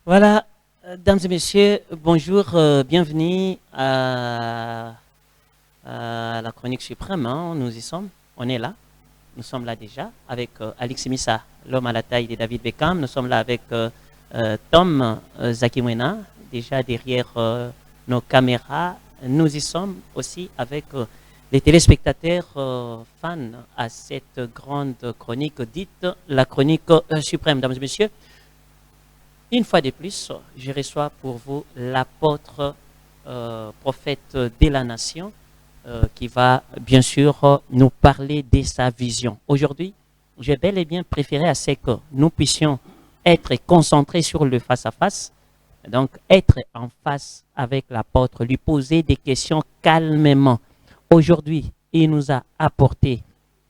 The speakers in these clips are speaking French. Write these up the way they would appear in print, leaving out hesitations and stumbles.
Voilà, dames et messieurs, bonjour, bienvenue à la chronique suprême, hein. Nous y sommes, on est là, nous sommes là déjà avec Alexis Missa, l'homme à la taille de David Beckham. Nous sommes là avec Tom Zakimwena, déjà derrière nos caméras. Nous y sommes aussi avec les téléspectateurs fans à cette grande chronique dite la chronique suprême. Dames et messieurs, une fois de plus, je reçois pour vous l'apôtre prophète de la nation qui va bien sûr nous parler de sa vision. Aujourd'hui, j'ai bel et bien préféré à ce que nous puissions être concentrés sur le face-à-face, donc être en face avec l'apôtre, lui poser des questions calmement. Aujourd'hui, il nous a apporté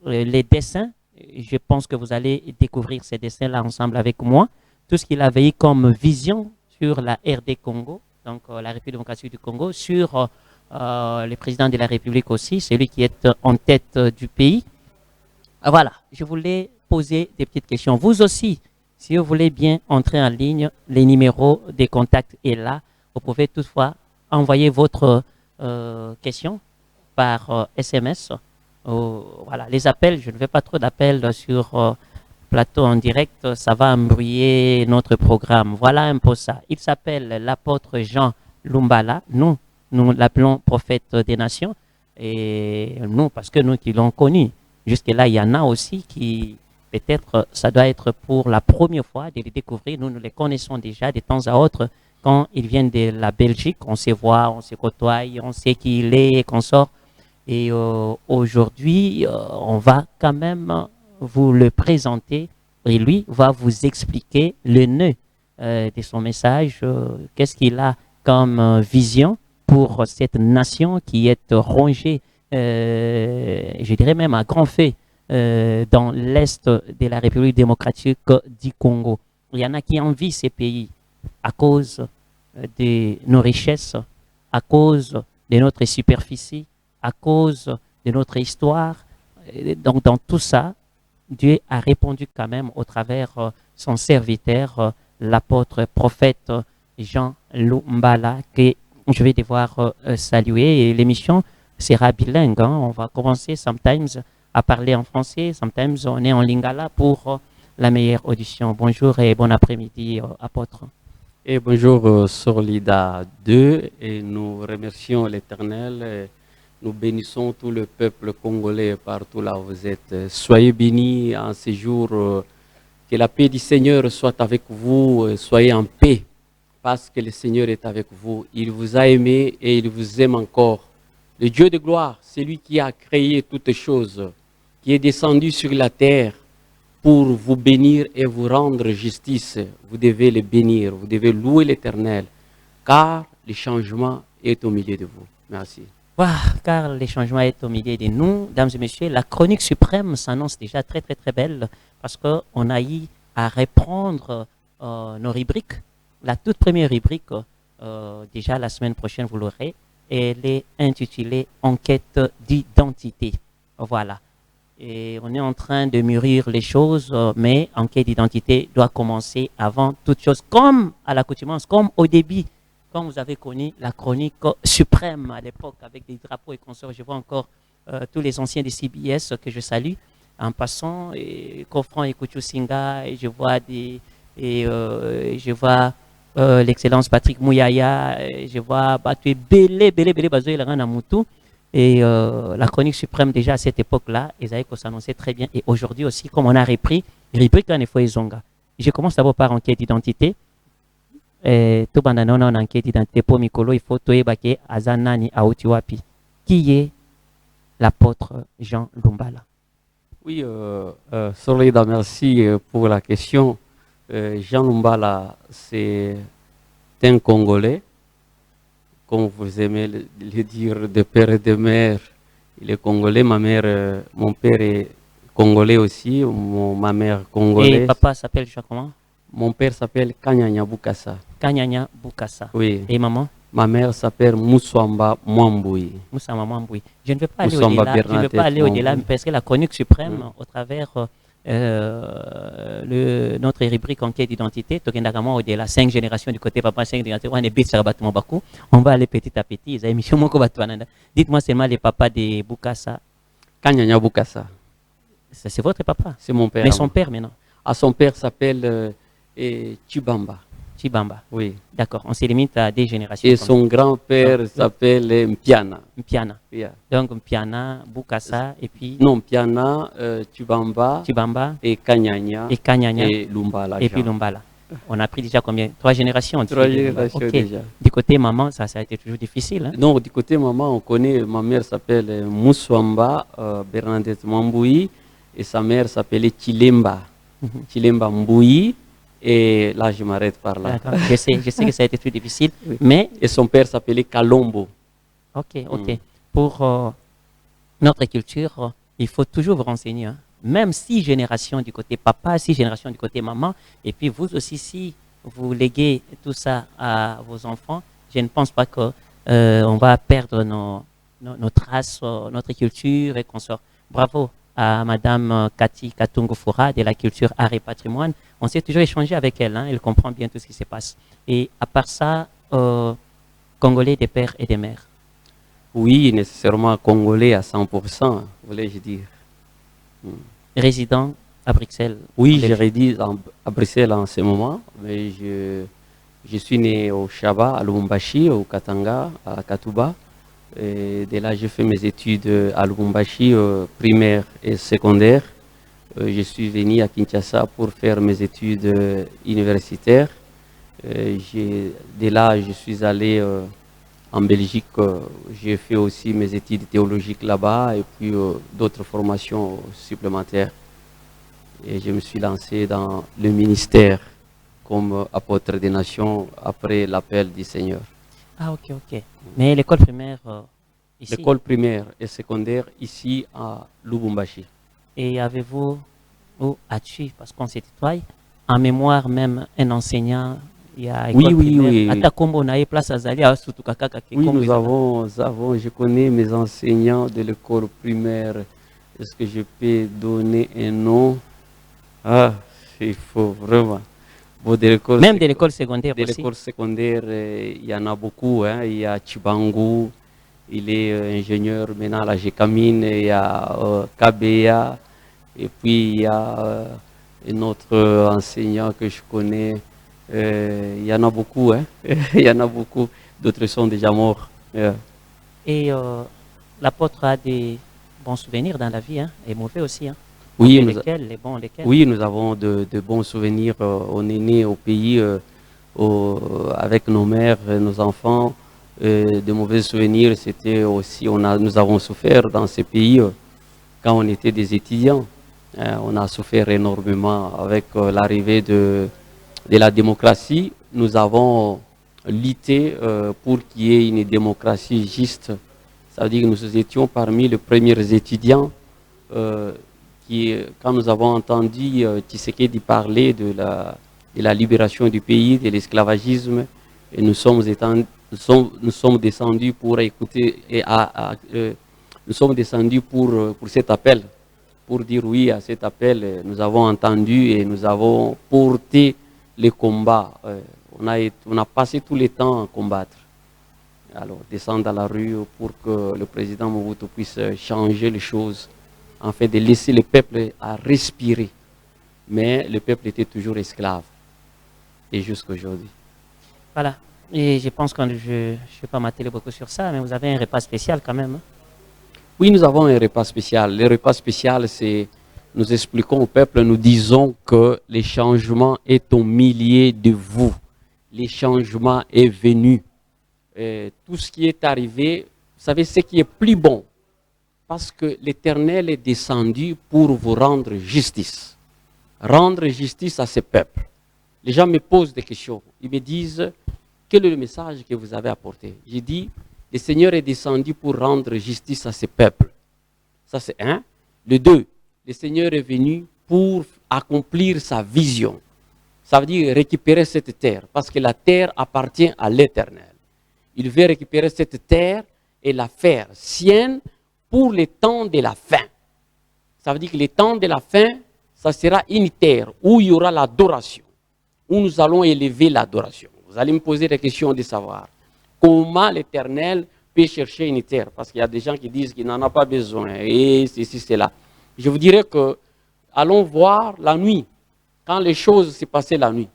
les dessins. Je pense que vous allez découvrir ces dessins-là ensemble avec moi. Tout ce qu'il avait eu comme vision sur la RD Congo, donc la République démocratique du Congo, sur le président de la République aussi, celui qui est en tête du pays. Voilà, je voulais poser des petites questions. Vous aussi, si vous voulez bien entrer en ligne, les numéros des contacts est là. Vous pouvez toutefois envoyer votre question par SMS. Voilà, les appels, je ne veux pas trop d'appels sur plateau en direct, ça va embrouiller notre programme. Voilà un peu ça. Il s'appelle l'apôtre Jean Lumbala. Nous l'appelons prophète des nations. Et nous, parce que nous qui l'ont connu, jusque-là, il y en a aussi qui, peut-être, ça doit être pour la première fois de les découvrir. Nous les connaissons déjà de temps à autre. Quand ils viennent de la Belgique, on se voit, on se côtoie, on sait qui il est, qu'on sort. Et aujourd'hui, on va quand même vous le présenter et lui va vous expliquer le nœud de son message, qu'est-ce qu'il a comme vision pour cette nation qui est rongée, je dirais même à grand feu, dans l'est de la République démocratique du Congo. Il y en a qui envient ces pays à cause de nos richesses, à cause de notre superficie, à cause de notre histoire. Donc dans tout ça, Dieu a répondu quand même au travers son serviteur, l'apôtre prophète Jean Lumbala, que je vais devoir saluer. Et l'émission sera bilingue, hein. On va commencer sometimes à parler en français, sometimes on est en lingala pour la meilleure audition. Bonjour et bon après-midi, apôtre. Et bonjour Sorlida 2 et nous remercions l'Éternel. Nous bénissons tout le peuple congolais partout là où vous êtes. Soyez bénis en ces jours. Que la paix du Seigneur soit avec vous. Soyez en paix parce que le Seigneur est avec vous. Il vous a aimé et il vous aime encore. Le Dieu de gloire, c'est lui qui a créé toutes choses, qui est descendu sur la terre pour vous bénir et vous rendre justice. Vous devez le bénir, vous devez louer l'Éternel, car le changement est au milieu de vous. Merci. Wow, car le changement est au milieu de nous. Dames et messieurs, la chronique suprême s'annonce déjà très très très belle parce qu'on a eu à reprendre nos rubriques. La toute première rubrique, déjà la semaine prochaine, vous l'aurez, elle est intitulée Enquête d'identité. Voilà. Et on est en train de mûrir les choses, mais enquête d'identité doit commencer avant toute chose, comme à l'accoutumance, comme au début, quand vous avez connu la chronique suprême à l'époque avec des drapeaux et consorts. Je vois encore tous les anciens de CBS que je salue en passant, et Kofran et Kuchusinga, et je vois je vois l'excellence Patrick Mouyaya, et je vois Batoué Belé Bazoé Laran Moutou. Et la chronique suprême, déjà à cette époque-là, Esaïe s'annonçait très bien. Et aujourd'hui aussi, comme on a repris, rubrique en effet Zonga. Je commence d'abord par enquête d'identité. Tout bandana on enquête d'identité pour Mikolo, il faut toyebake Azanani Aoutiwapi. Qui est l'apôtre Jean Lumbala? Oui, Solida, merci pour la question. Jean Lumbala, c'est un Congolais, comme vous aimez le dire, de père et de mère. Il est congolais, mon père est congolais aussi, ma mère congolaise. Et papa s'appelle comment? Mon père s'appelle Kanyanya Bukasa. Kanyanya Bukasa. Oui. Et maman? Ma mère s'appelle Moussamba Mwamboui. Moussamba Mwamboui. Je ne vais pas aller au-delà, parce que la chronique suprême, au travers notre rubrique enquête d'identité, de la 5 générations du côté papa, 5 générations, on va aller petit à petit. Dites-moi seulement les papas de Bukassa. Kanyanya Bukassa. C'est votre papa? C'est mon père. Mais son père maintenant? Ah, son père s'appelle Chibamba. Chibamba. Oui. D'accord, on se limite à des générations. Et son grand-père s'appelle Mpiana. Mpiana. Yeah. Donc Mpiana, Bukassa et puis... Non, Mpiana, Chibamba et Kanyanya. Et Kanyanya. Et Lumbala. Et puis Lumbala. On a pris déjà combien? 3 générations? 3 générations déjà. Du côté maman, ça a été toujours difficile. Hein? Non, du côté maman, on connaît, ma mère s'appelle Mouswamba Bernadette Mamboui et sa mère s'appelait Chilemba. Chilemba Mboui. Et là, je m'arrête par là. Je sais que ça a été plus difficile. Oui. Mais... Et son père s'appelait Kalombo. Ok. Pour notre culture, il faut toujours vous renseigner. Hein? Même 6 générations du côté papa, 6 générations du côté maman. Et puis vous aussi, si vous léguez tout ça à vos enfants, je ne pense pas qu'on va perdre nos traces, notre culture et qu'on sort. Bravo à Madame Cathy Katungu-Foura de la culture art et patrimoine. On s'est toujours échangé avec elle, hein, elle comprend bien tout ce qui se passe. Et à part ça, Congolais des pères et des mères? Oui, nécessairement Congolais à 100%, voulais-je dire. Résident à Bruxelles? Oui, je réside à Bruxelles en ce moment, mais je suis né au Chaba, à Lubumbashi, au Katanga, à Katuba. Et de là, j'ai fait mes études à Lubumbashi, primaire et secondaire. Je suis venu à Kinshasa pour faire mes études universitaires. De là, je suis allé en Belgique. J'ai fait aussi mes études théologiques là-bas et puis d'autres formations supplémentaires. Et je me suis lancé dans le ministère comme apôtre des nations après l'appel du Seigneur. Ah, ok. Mais l'école primaire ici? L'école primaire et secondaire ici à Lubumbashi. Et avez-vous, ou as-tu, parce qu'on se tutoie, en mémoire même un enseignant? Il y a oui. Oui, nous avons, je connais mes enseignants de l'école primaire. Est-ce que je peux donner un nom? Ah, il faut vraiment. Bon, même de l'école secondaire aussi? De l'école secondaire, il y en a beaucoup. Hein. Il y a Chibangu, il est ingénieur maintenant à la GECAMINE, il y a Kabea, et puis il y a un autre enseignant que je connais. Il y en a beaucoup, hein. Il y en a beaucoup. D'autres sont déjà morts. Yeah. Et l'apôtre a des bons souvenirs dans la vie, hein, et mauvais aussi. Hein. Oui, lesquels? Oui, nous avons de bons souvenirs. On est né au pays avec nos mères, nos enfants. De mauvais souvenirs, c'était aussi, nous avons souffert dans ces pays quand on était des étudiants. On a souffert énormément avec l'arrivée de la démocratie. Nous avons lutté pour qu'il y ait une démocratie juste. Ça veut dire que nous étions parmi les premiers étudiants quand nous avons entendu Tshisekedi parler de la libération du pays, de l'esclavagisme, et nous sommes descendus pour écouter nous sommes descendus pour cet appel, pour dire oui à cet appel. Nous avons entendu et nous avons porté les combats. On a passé tout le temps à combattre. Alors, descendre dans la rue pour que le président Mobutu puisse changer les choses, en fait, de laisser le peuple à respirer. Mais le peuple était toujours esclave. Et jusqu'à aujourd'hui. Voilà. Et je pense que je ne vais pas m'atteler beaucoup sur ça, mais vous avez un repas spécial quand même. Hein? Oui, nous avons un repas spécial. Le repas spécial, c'est, nous expliquons au peuple, nous disons que le changement est au milieu de vous. Le changement est venu. Tout ce qui est arrivé, vous savez, ce qui est plus bon, parce que l'Éternel est descendu pour vous rendre justice. Rendre justice à ce peuple. Les gens me posent des questions. Ils me disent, quel est le message que vous avez apporté? J'ai dit, le Seigneur est descendu pour rendre justice à ce peuple. Ça, c'est un. Le deux, le Seigneur est venu pour accomplir sa vision. Ça veut dire récupérer cette terre, parce que la terre appartient à l'Éternel. Il veut récupérer cette terre et la faire sienne pour le temps de la fin. Ça veut dire que le temps de la fin, ça sera une terre où il y aura l'adoration, où nous allons élever l'adoration. Vous allez me poser des questions de savoir comment l'Éternel peut chercher une terre, parce qu'il y a des gens qui disent qu'il n'en a pas besoin, et ceci, cela. Je vous dirais que, allons voir la nuit, quand les choses s'est passées la nuit.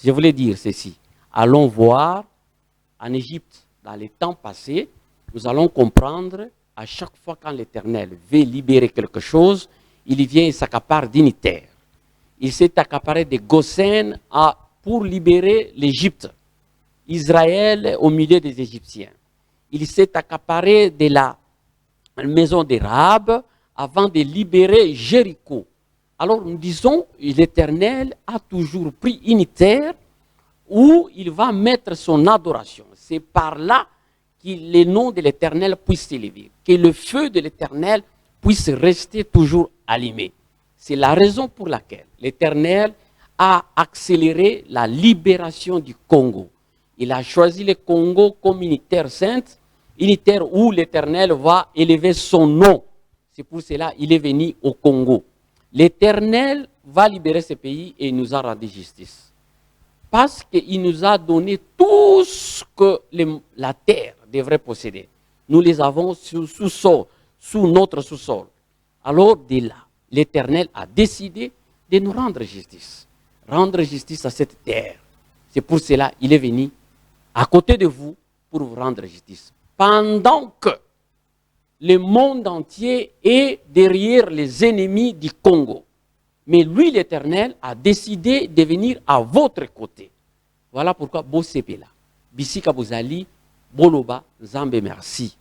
Je voulais dire ceci, allons voir en Égypte, dans les temps passés, nous allons comprendre, à chaque fois quand l'Éternel veut libérer quelque chose, il vient et s'accapare d'une terre. Il s'est accaparé de Goshen pour libérer l'Égypte, Israël au milieu des Égyptiens. Il s'est accaparé de la maison des Rahab avant de libérer Jéricho. Alors nous disons, l'Éternel a toujours pris une terre où il va mettre son adoration. C'est par là que le nom de l'Éternel puisse s'élever, que le feu de l'Éternel puisse rester toujours allumé. C'est la raison pour laquelle l'Éternel a accéléré la libération du Congo. Il a choisi le Congo comme une terre sainte, une terre où l'Éternel va élever son nom. C'est pour cela qu'il est venu au Congo. L'Éternel va libérer ce pays et il nous a rendu justice. Parce qu'il nous a donné tout ce que la terre devrait posséder. Nous les avons sous notre sous-sol. Alors, de là, l'Éternel a décidé de nous rendre justice. Rendre justice à cette terre. C'est pour cela qu'il est venu à côté de vous pour vous rendre justice. Pendant que le monde entier est derrière les ennemis du Congo. Mais lui, l'Éternel, a décidé de venir à votre côté. Voilà pourquoi Bosepela, Bisika Bozali, Boloba, Nzambe merci.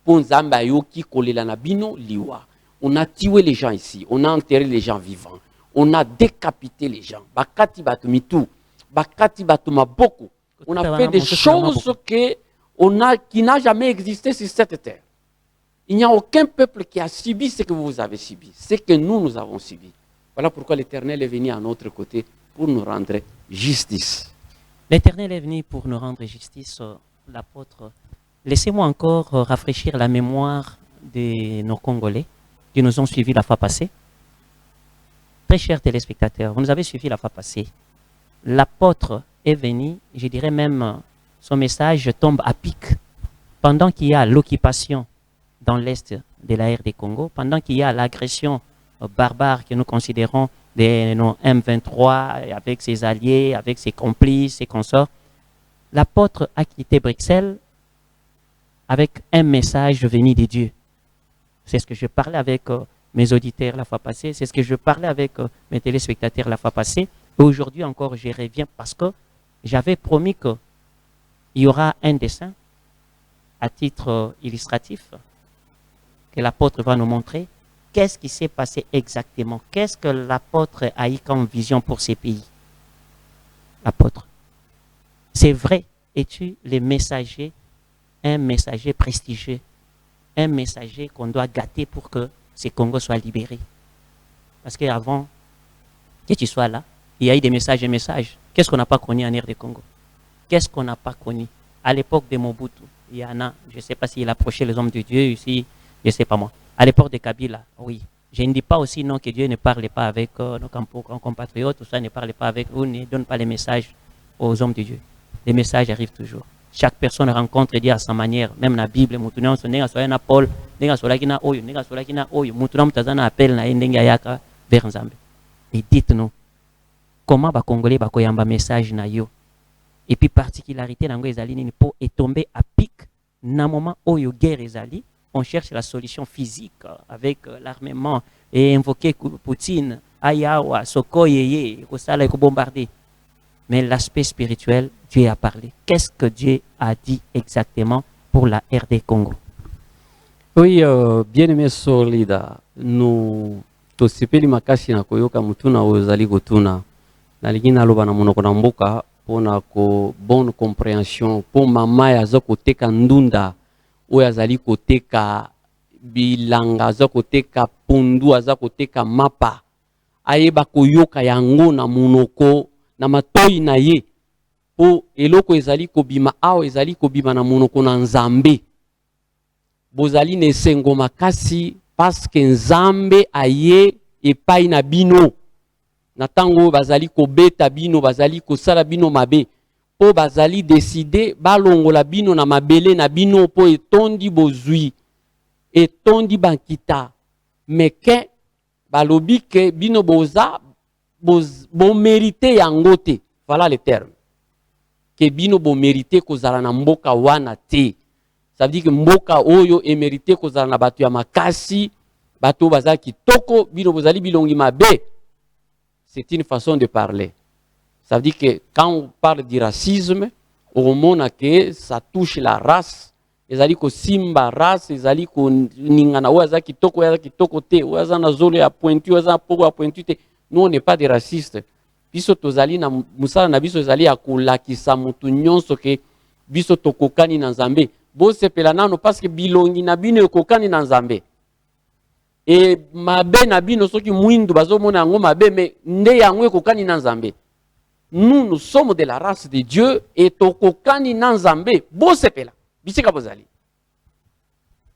Pour Nzambe Ayoki Kolelanabino Liwa. On a tué les gens ici, on a enterré les gens vivants, on a décapité les gens. Bakati Batumitu, Bakati Batumaboko. On a fait des choses qui n'ont jamais existé sur cette terre. Il n'y a aucun peuple qui a subi ce que vous avez subi, ce que nous avons subi. Voilà pourquoi l'Éternel est venu à notre côté pour nous rendre justice. L'Éternel est venu pour nous rendre justice, l'apôtre. Laissez-moi encore rafraîchir la mémoire de nos Congolais qui nous ont suivis la fois passée. Très chers téléspectateurs, vous nous avez suivis la fois passée. L'apôtre est venu, je dirais même, son message tombe à pic. Pendant qu'il y a l'occupation dans l'est de la RD Congo, pendant qu'il y a l'agression barbare que nous considérons de nos M23 avec ses alliés, avec ses complices, ses consorts, l'apôtre a quitté Bruxelles avec un message venu de Dieu. C'est ce que je parlais avec mes auditeurs la fois passée, c'est ce que je parlais avec mes téléspectateurs la fois passée. Et aujourd'hui encore, je reviens parce que j'avais promis qu'il y aura un dessin à titre illustratif que l'apôtre va nous montrer. Qu'est-ce qui s'est passé exactement? Qu'est-ce que l'apôtre a eu comme vision pour ces pays? L'apôtre. C'est vrai, es-tu le messager, un messager prestigieux, un messager qu'on doit gâter pour que ces Congos soient libérés? Parce qu'avant que tu sois là, il y a eu des messages et messages. Qu'est-ce qu'on n'a pas connu en RD Congo? Qu'est-ce qu'on n'a pas connu? À l'époque de Mobutu, il y en a, je ne sais pas s'il approchait les hommes de Dieu ici, je ne sais pas moi. À l'époque de Kabila, oui. Je ne dis pas aussi non que Dieu ne parle pas avec nos compatriotes, tout ça ne parle pas avec eux, ne donne pas les messages aux hommes de Dieu. Les messages arrivent toujours. Chaque personne rencontre Dieu à sa manière. Même la Bible, Moutouna, on n'est pas na Paul, n'est pas na Oyo, n'est pas na Oyo, Moutouna, Mutazana appelle na Ndenga Yaka vers Nzambe. Et dites-nous, comment les Congolais bakoyamba message na yo? Et puis particularité nango ezali nini po est tombé à pic na moment Oyo guerre ezali. On cherche la solution physique avec l'armement et invoquer Poutine, Ayawa, Sokoyeye, Kosala et bombarder. Mais l'aspect spirituel, Dieu a parlé. Qu'est-ce que Dieu a dit exactement pour la RD Congo? Oui, bien-aimé Solida, nous tosepeli makasi na koyoka mutuna ozali kotuna na lingina loba na monoko na mboka pona ko bonne compréhension pour mama ya zo koteka ndunda oyo azali koteka bilanga aza koteka pundu aza koteka mapa ayeba koyoka yango na monoko na matoyi na ye po eloko ezali kobima awa ezali kobima na monoko na Nzambe. Bozali nesengo makasi parce que Nzambe aye epai na bino na tango bazali ko beta bino bazali ko sala bino mabe po bazali décider balongola bino na mabele na bino po etondi bozui etondi bankita meke balobi ke bino boza bo mérité yango te. Voilà le terme. Que bino bo mérité kozala na mboka wana te. Ça veut dire que mboka oyo e mérité kozala na bato ya makasi, bato bazali kitoko, bino bozali bilongi mabe. C'est une façon de parler. Ça veut dire que quand on parle du racisme, au monde que ça touche la race, ezali ko simba race, ezali ko ningana oyo azali kitoko te, oyo azali na zolo ya pointu, oyo azali na poko ya pointu te. Nous, on n'est pas des racistes. Biso tozali na musala na biso ezali ya kolakisa mutu nyonso ke biso tokokani na Nzambe. Bo sepela nano parce que bilongi na bino ekokani na Nzambe. E mabe na bino soki mwindu bazomona yango mabe me nde yango ekokani na Nzambe. Nous sommes de la race de Dieu et tokokani na Nzambe. Bo sepela. Bisika bozali.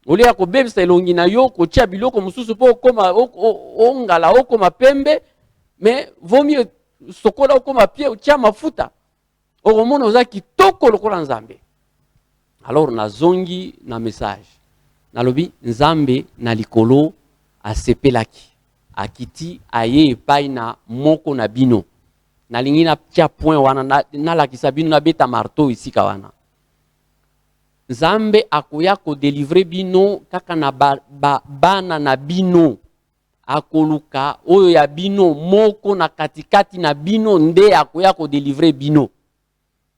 Ole ya kobebisa elongi na yo kotia biloko mususu po okoma ongala okoma pembe. Mais vaut mieux sokola okoma pied ou tia mafuta. Oromona oza kitoko lokola Nzambe. Alors nazongi na message. Nalobi Nzambe na likolo asepelaki. Akiti aye epai na moko na bino. Nalingi na tia point wana na lakisa bino na beta marteau ici kawana. Nzambe akoya ko délivrer bino kaka na bana na bino. Akoluka oyo ya bino moko na katikati na bino nde akoya ko délivrer bino.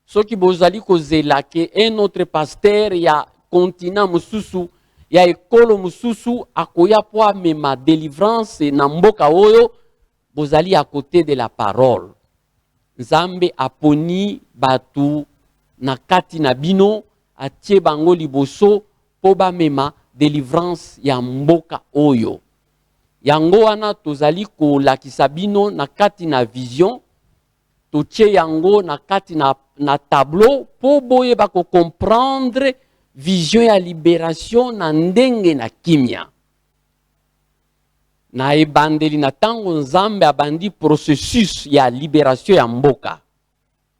Soki bozali kozela ke un autre pasteur ya continent mususu ya ekolo mususu akoya po amema délivrance na mboka oyo bozali à côté de la parole. Nzambe aponi batu na kati na bino atie bango liboso po bamema délivrance ya mboka oyo. Yango wana tozali ko lakisa bino na kati na vision, totie yango na kati na tableau po boye bako comprendre vision ya libération na ndenge na kimia. Na ebandeli na tango Nzambe abandi processus ya libération ya mboka.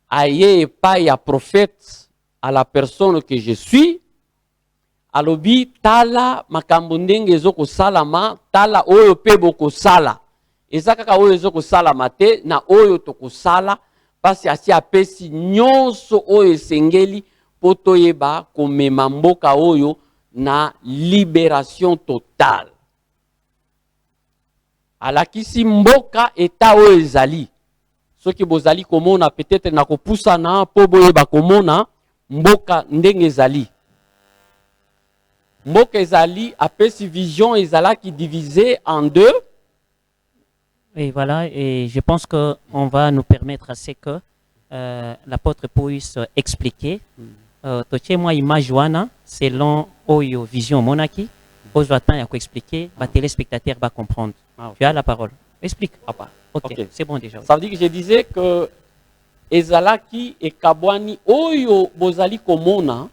Aye epai ya prophète à la personne que je suis. Alobi tala makambo ndenge ezoko salama tala oyo pe boko sala ezaka ka oyo ezoko salama te na oyo toko sala pasi asi apesi nyonso oyo esengeli poto yeba komema mboka oyo na libération totale. Alakisi mboka eta oyo ezali soki bozali komona peut-être na kopusana po boyeba komona mboka ndenge ezali. Mboka ezali apesi vision ezala qui divisé en deux. Et voilà, et je pense qu'on va nous permettre à ce que l'apôtre puisse expliquer. Toche moi image wana selon oyo vision monaki. Ozo attend ya ko expliquer, ba téléspectateur va comprendre. Tu as la parole. Explique. Papa. OK, c'est bon déjà. Ça veut dire que je disais que ezalaki e kabwani oyo bozali komona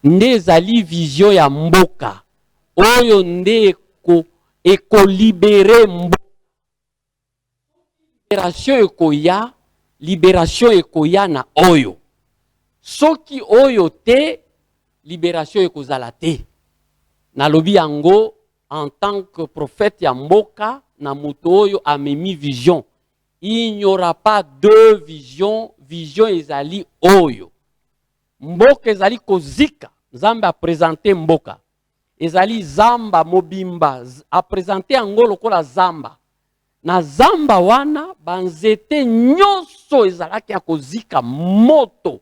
nde ezali vision ya mboka oyo nde ekolibere mboka. Libération ekoya na oyo. Soki oyo te, libération ekozala te. Nalobi yango en tant que prophète ya mboka na moto oyo amemi vision. Il n'y aura pas deux visions, vision ezali oyo. Mboka ezali kozika. Nzambe a présenté mboka. Ezali zamba mobimba. A présenté yango lokola zamba. Na zamba wana banzete nyonso ezalaki ya kozika moto.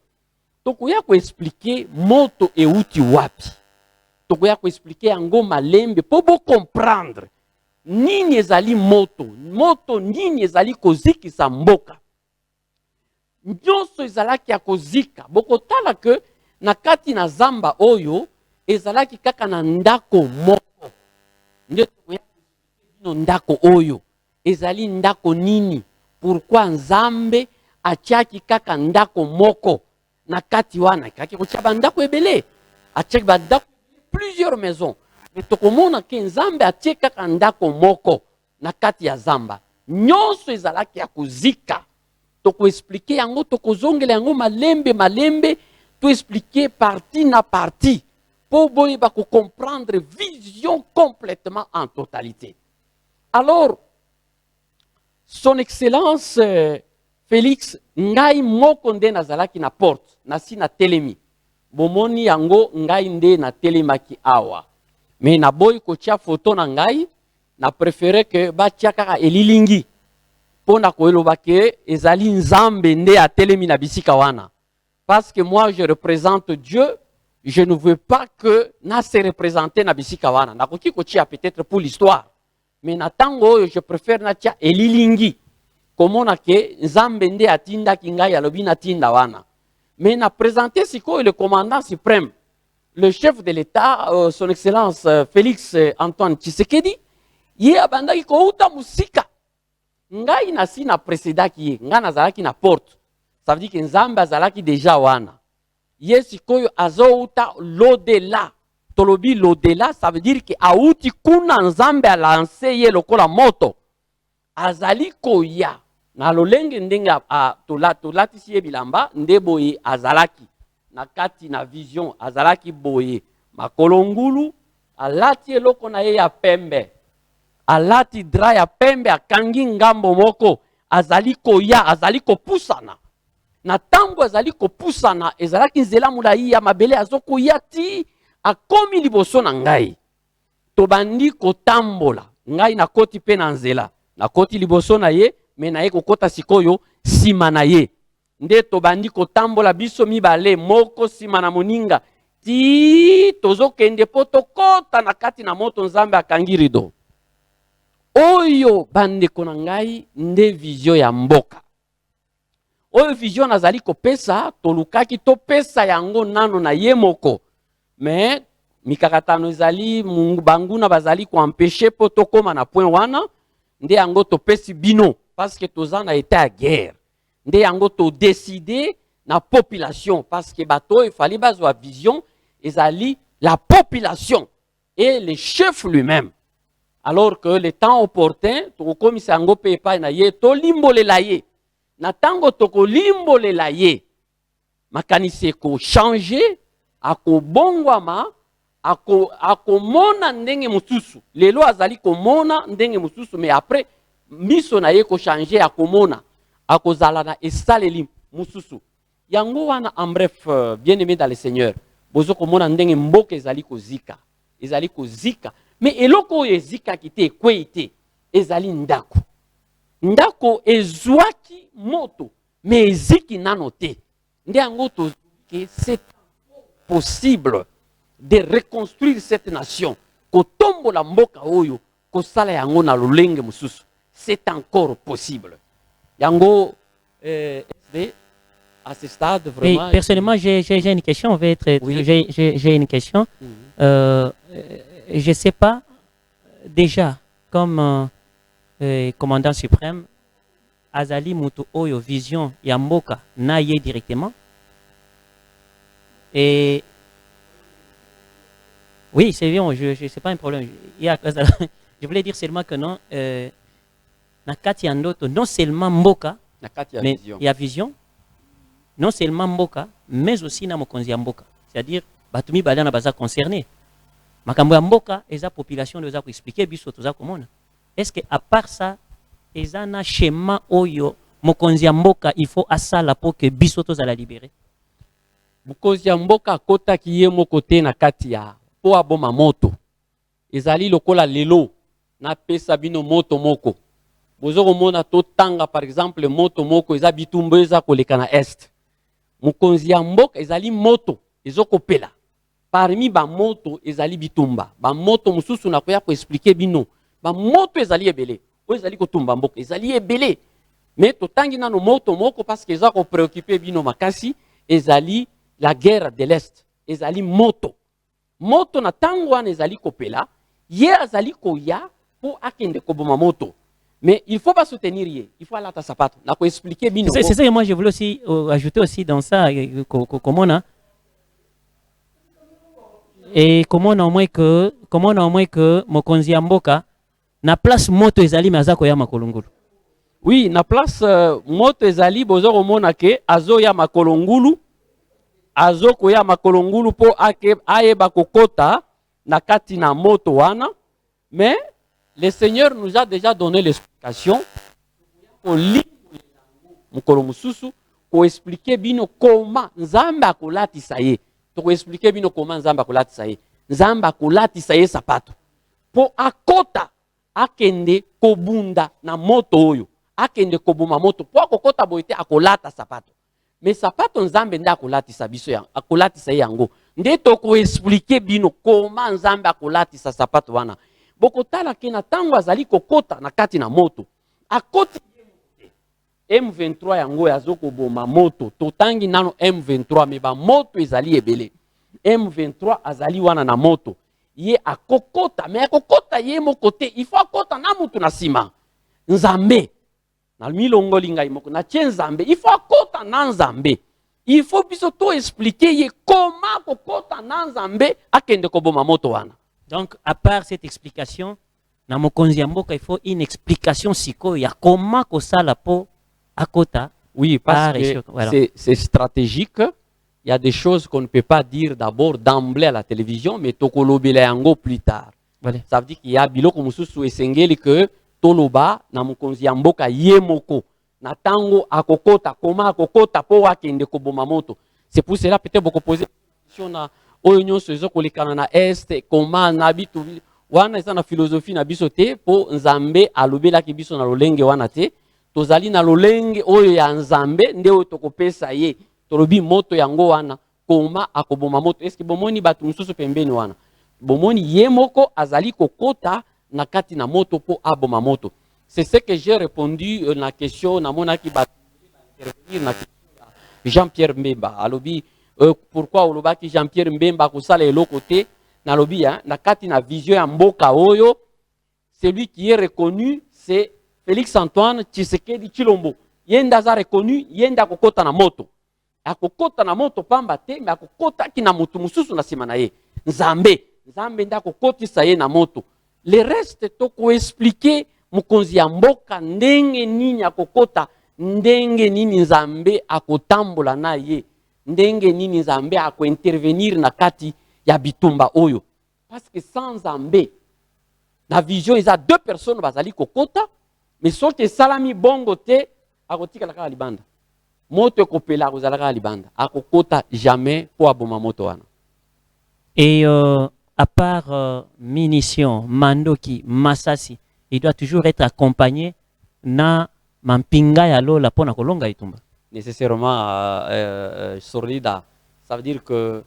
Tokoya ko expliquer moto euti wapi. Tokoya ko expliquer yango malembe po bo comprendre nini ezali moto. Moto nini ezali kozikisa mboka. Nyonso ezalaki ya kozika. Boko tala ke na kati na zamba oyo ezalaki kaka na ndako moko. Nde tokoya ko ndako oyo. Ezali ndako nini? Pourquoi Nzambe atiaki kaka ndako moko na kati wana? Kaki kotia ndako ebele. Atiaki ndako plusieurs maisons. Mais tokomona ke Nzambe atiaki kaka ndako moko na kati ya zamba. nyonso ezalaki ya kozika tokoexplike yango tokozongela yango malembe toexplike parti na parti po boyeba comprendre vision complètement en totalité. Alors son excellence Félix ngai moko nde nazalaki na porte nasi na telemi bomoni yango ngai nde na telemaki awa mais na boy kotia photo na ngai na préféré que batia kaka elilingi pona koyeloba ke ezali nzambe nde a telemi na bisika wana parce que moi je représente Dieu, je ne veux pas que na se représenter na bisika wana nakoki kotia peut-être pour l'histoire mais na tango je préfère na tia elilingi komona ke nzambe nde atindaki ngai alobi na tinda wana mais na présenter sikoyo le commandant suprême le chef de l'État son excellence Félix Antoine Tshisekedi ye abandaki kouta musika ngai nasi na précédaki ye ngai nazalaki na porte ça veut dire que nzambe azalaki déjà wana ye sikoyo azouta l'au-delà tolobi l'au-delà ça veut dire que auti kuna nzambe a lancé ye lokola moto azali koya na lolenge ndenge tolatisi ye bilamba nde boye azalaki na kati na vision azalaki boye makolo ngulu alati eloko na ye ya pembe alati dra ya pembe akangi ngambo moko azali koya azali kopusana na tango azali kopusana ezalaki nzela mulayi ya mabele azokoya ti akomi liboso na ngai tobandi kotambola ngai nakoti pe na nzela nakoti liboso na ye me na ye kokota sikoyo sima na ye nde tobandi kotambola biso mibale moko sima na moninga ti tozokende po tokota na kati na moto nzambe akangi rido oyo bandeko na ngai nde vision ya mboka oyo vision nazali kopesa tolukaki topesa yango nano na ye moko mais mikakatano ezali banguna bazali koempêcher po tokoma na point wana nde yango topesi bino parce que toza na état ya guerre nde yango to décider na population parce que bato il fallait bazwa vision ezali la population et le chef lui-même alors que le temps opportun tokokomisa yango pe epai na ye tolimbolela ye na tango tokolimbolela ye makanisi ekochange akobongwama akomona ndenge mosusu lelo azali komona ndenge mosusu mais après miso na ye kochange akomona akozala na esaleli mosusu yango wana en bref bien aimé dans le Seigneur bozo komona ndenge mboka ezali kozika mais eloko oyo ezikaki te ekwei te ezali ndako ndako ezwaki moto mais eziki nano te nde yango tozoki c'est possible de reconstruire cette nation kotombola mboka oyo kosala yango na lolenge mosusu c'est encore possible yango à ce stade vraiment oui, personnellement j'ai une question on va être oui. J'ai une question je sais pas déjà comme commandant suprême azali mutu oyo vision ya mboka na ye directement et oui c'est bien c'est pas un problème je voulais dire seulement que non na kati ya ndoto non seulement mboka mais il y a vision non seulement mboka mais aussi na mokonzi ya mboka c'est-à-dire batumi bala na baza concerné makambo ya mboka eza population de za ko expliquer biso toza komona est-ce que à part ça eza na schéma oyo mokonzi ya mboka il faut asala pour que biso tozala libéré mokonzi ya mboka akotaki ye moko te na kati ya po aboma moto ezali lokola lelo na pesa bino moto moko bozo komona totanga par exemple moto moko eza bitumba eza koleka na est mokonzi ya mboka ezali moto ezokopela parmi ba moto ezali bitumba ba moto mususu na koya ko expliquer bino ba moto ezali ebele oyo ezali kotumba mboka ezali ebele mais totangi nano moto moko parce que eza ko préoccuper bino makasi ezali la guerre de l'est ezali moto na tango wana ezali kopela ye azali koya po akende koboma moto mais il faut pas soutenir ye il faut alata sapato na ko expliquer bino c'est ça que moi je voulais aussi ajouter aussi dans ça comment on a et comment on a au moins que mokonzi ya mboka na place moto ezali maza koya makolongolo Oui, na place moto ezali bozo komona ke azo ya makolongulu, azo koya makolongulu po ayeba kokota na kati na moto wana, mais le Seigneur nous a déjà donné l'explication pour mukolo mususu ko expliquer bino comment Nzambe akolatisa ye. To expliquer bino comment Nzambe akolatisa ye. Nzambe akolatisa ye sapato. Po akota akende kobunda na moto oyo. Akende kobuma moto po akokota boite akolata sapato. Mais sapato Nzambe nda akolatisa biso ya akolatisa ye yango. Nde to ko expliquer bino comment Nzambe akolatisa sapato wana. Bokotala ke na tango azali kokota na kati na moto. Akoti M23 yango yazoko boma moto. Totangi nano M23 meba moto ezali ebele. M23 azali wana na moto. Ye akokota, mais akokota ye mokote. Il faut akota na mutu na sima. Nzambe. Na milongo linga imoko. Na tien Nzambe. Il faut akota na Nzambe. Il faut biso to expliquer ye comment akokota na Nzambe akende koboma moto wana. Donc, à part cette explication, dans mon il faut une explication siko ya comment kosala po akota. Oui, parce que voilà. C'est stratégique. Il y a des choses qu'on ne peut pas dire d'abord d'emblée à la télévision, mais tokolobela yango plus tard. Voilà. Ça veut dire qu'il y a biloko mususu esengeli que toloba na mokonzi ya mboka yemoko na tango akokota comment akokota po akende koboma moto. C'est pour cela peut-être beaucoup poser question na oyo nyonso ezokolekana na este comment na bitu wana eza na philosophie na biso te po Nzambe alobelaki biso na lolenge wana te. Tozali na lolenge oyo ya Nzambe nde oyo tokopesa ye tolobi moto yango wana koma akoboma moto. Est-ce que bomoni batu mususu pembeni wana bomoni ye moko azali kokota na kati na moto po aboma moto? C'est ce que j'ai répondu na question na monaki ba intervenir na question Jean-Pierre Mbemba alobi pourquoi olobaki Jean-Pierre Mbemba kosala eloko te na lobi na kati na vision ya mboka oyo. Celui qui est reconnu c'est Félix Antoine Tshisekedi Tshilombo. Yenda za reconnu, yenda kokota na moto. Akokota na moto pamba te, mais akokota ki na mutu mususu na sima na ye. Nzambe, Nzambe nda kokotisa ye na moto. Le reste toko expliquer mukonzi ya mboka ndenge nini akokota, ndenge nini Nzambe akotambola na ye, ndenge nini Nzambe ako intervenir na kati ya bitumba oyo. Parce que sans Nzambe, na vision il y a deux personnes bazali kokota. Mais soki salami bongo te akotika la kala libanda. Moto ekopela kozala kala libanda. Akokota jamais po aboma moto wana. Et à part munitions, mandoki, masasi, il doit toujours être accompagné na mampinga ya lola pona kolonga itumba. Nécessairement solida. Ça veut dire que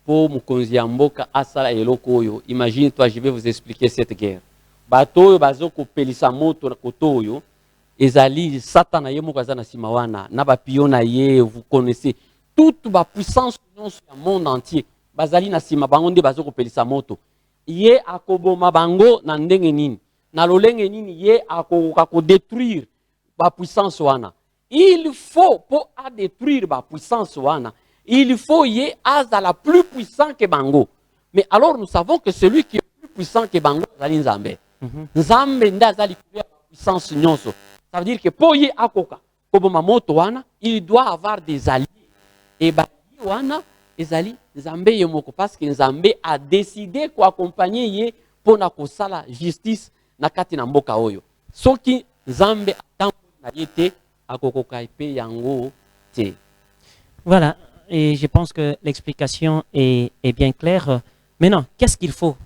pour mukonzi ya mboka asala eloko oyo, imagine-toi, je vais vous expliquer cette guerre. Bato bazoko pelisa moto na kotoyo ezali satana ye moko azana simawana na ba piona ye. Vous connaissez toute ba puissance du monde entier bazali na sima bango nde bazoko pelisa moto ye akoboma bango na ndenge nini na lolenge nini ye akoka ko détruire ba puissance wana. Il faut pour à détruire ba puissance wana, il faut ye azala plus puissant que bango. Mais alors nous savons que celui qui est plus puissant que bango azali Nzambe. Nzambe nda zali kuya puissance nyonso. Ça veut dire que pour y akoka koboma moto wana, il doit avoir des alliés. Et ba wana ezali Nzambe yemoko parce que Nzambe a décidé ko accompagner ye pour na kosala justice na kati na mboka oyo. Soki Nzambe atambo na yete akokoka ipe yango te. Voilà, et je pense que l'explication est bien claire. Maintenant, qu'est-ce qu'il faut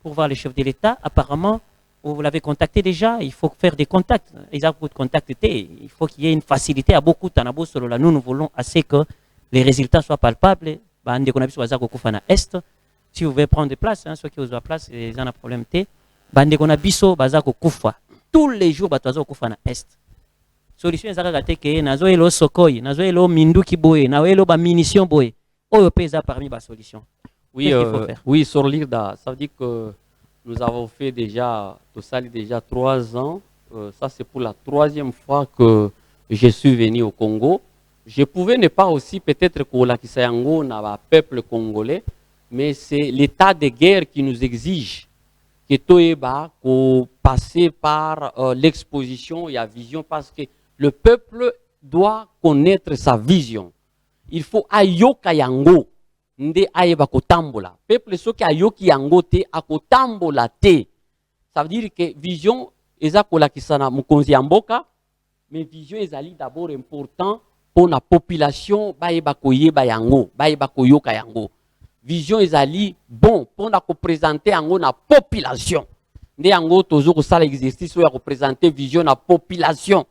pour voir le chef de l'État? Apparemment, vous l'avez contacté déjà, il faut faire des contacts. Ils ont beaucoup de contacts. Il faut qu'il y ait une facilité à beaucoup de nous voulons assez que les résultats soient palpables. Si vous voulez prendre des places, ceux qui ont des places, ils ont un problème. Tous les jours, ils ont na est. Solution est que nazo elo sokoi, nazo elo minduki boye, nazo elo ba munition boye. Oyo pesa parmi ba solution. Oui, oui, sur l'IRDA, ça veut dire que nous avons fait déjà, tout ça déjà 3 ans. Ça, c'est pour la 3e fois que je suis venu au Congo. Je pouvais ne pas aussi peut-être que yango na ba peuple congolais, mais c'est l'état de guerre qui nous exige que toyeba ko passer par l'exposition et la vision parce que le peuple doit connaître sa vision. Il faut ayoka yango nde ayeba kotambola. Peuple soki ayoki yango te akotambola te. Ça veut dire que vision eza kolakisa na mukonzi ya mboka, mais vision ezali d'abord important pour la population bayeba koyeba yango, bayeba koyoka yango. Vision ezali bon pour la représenter yango na population. Nde yango tozo kosala exercice ya représenter vision na population.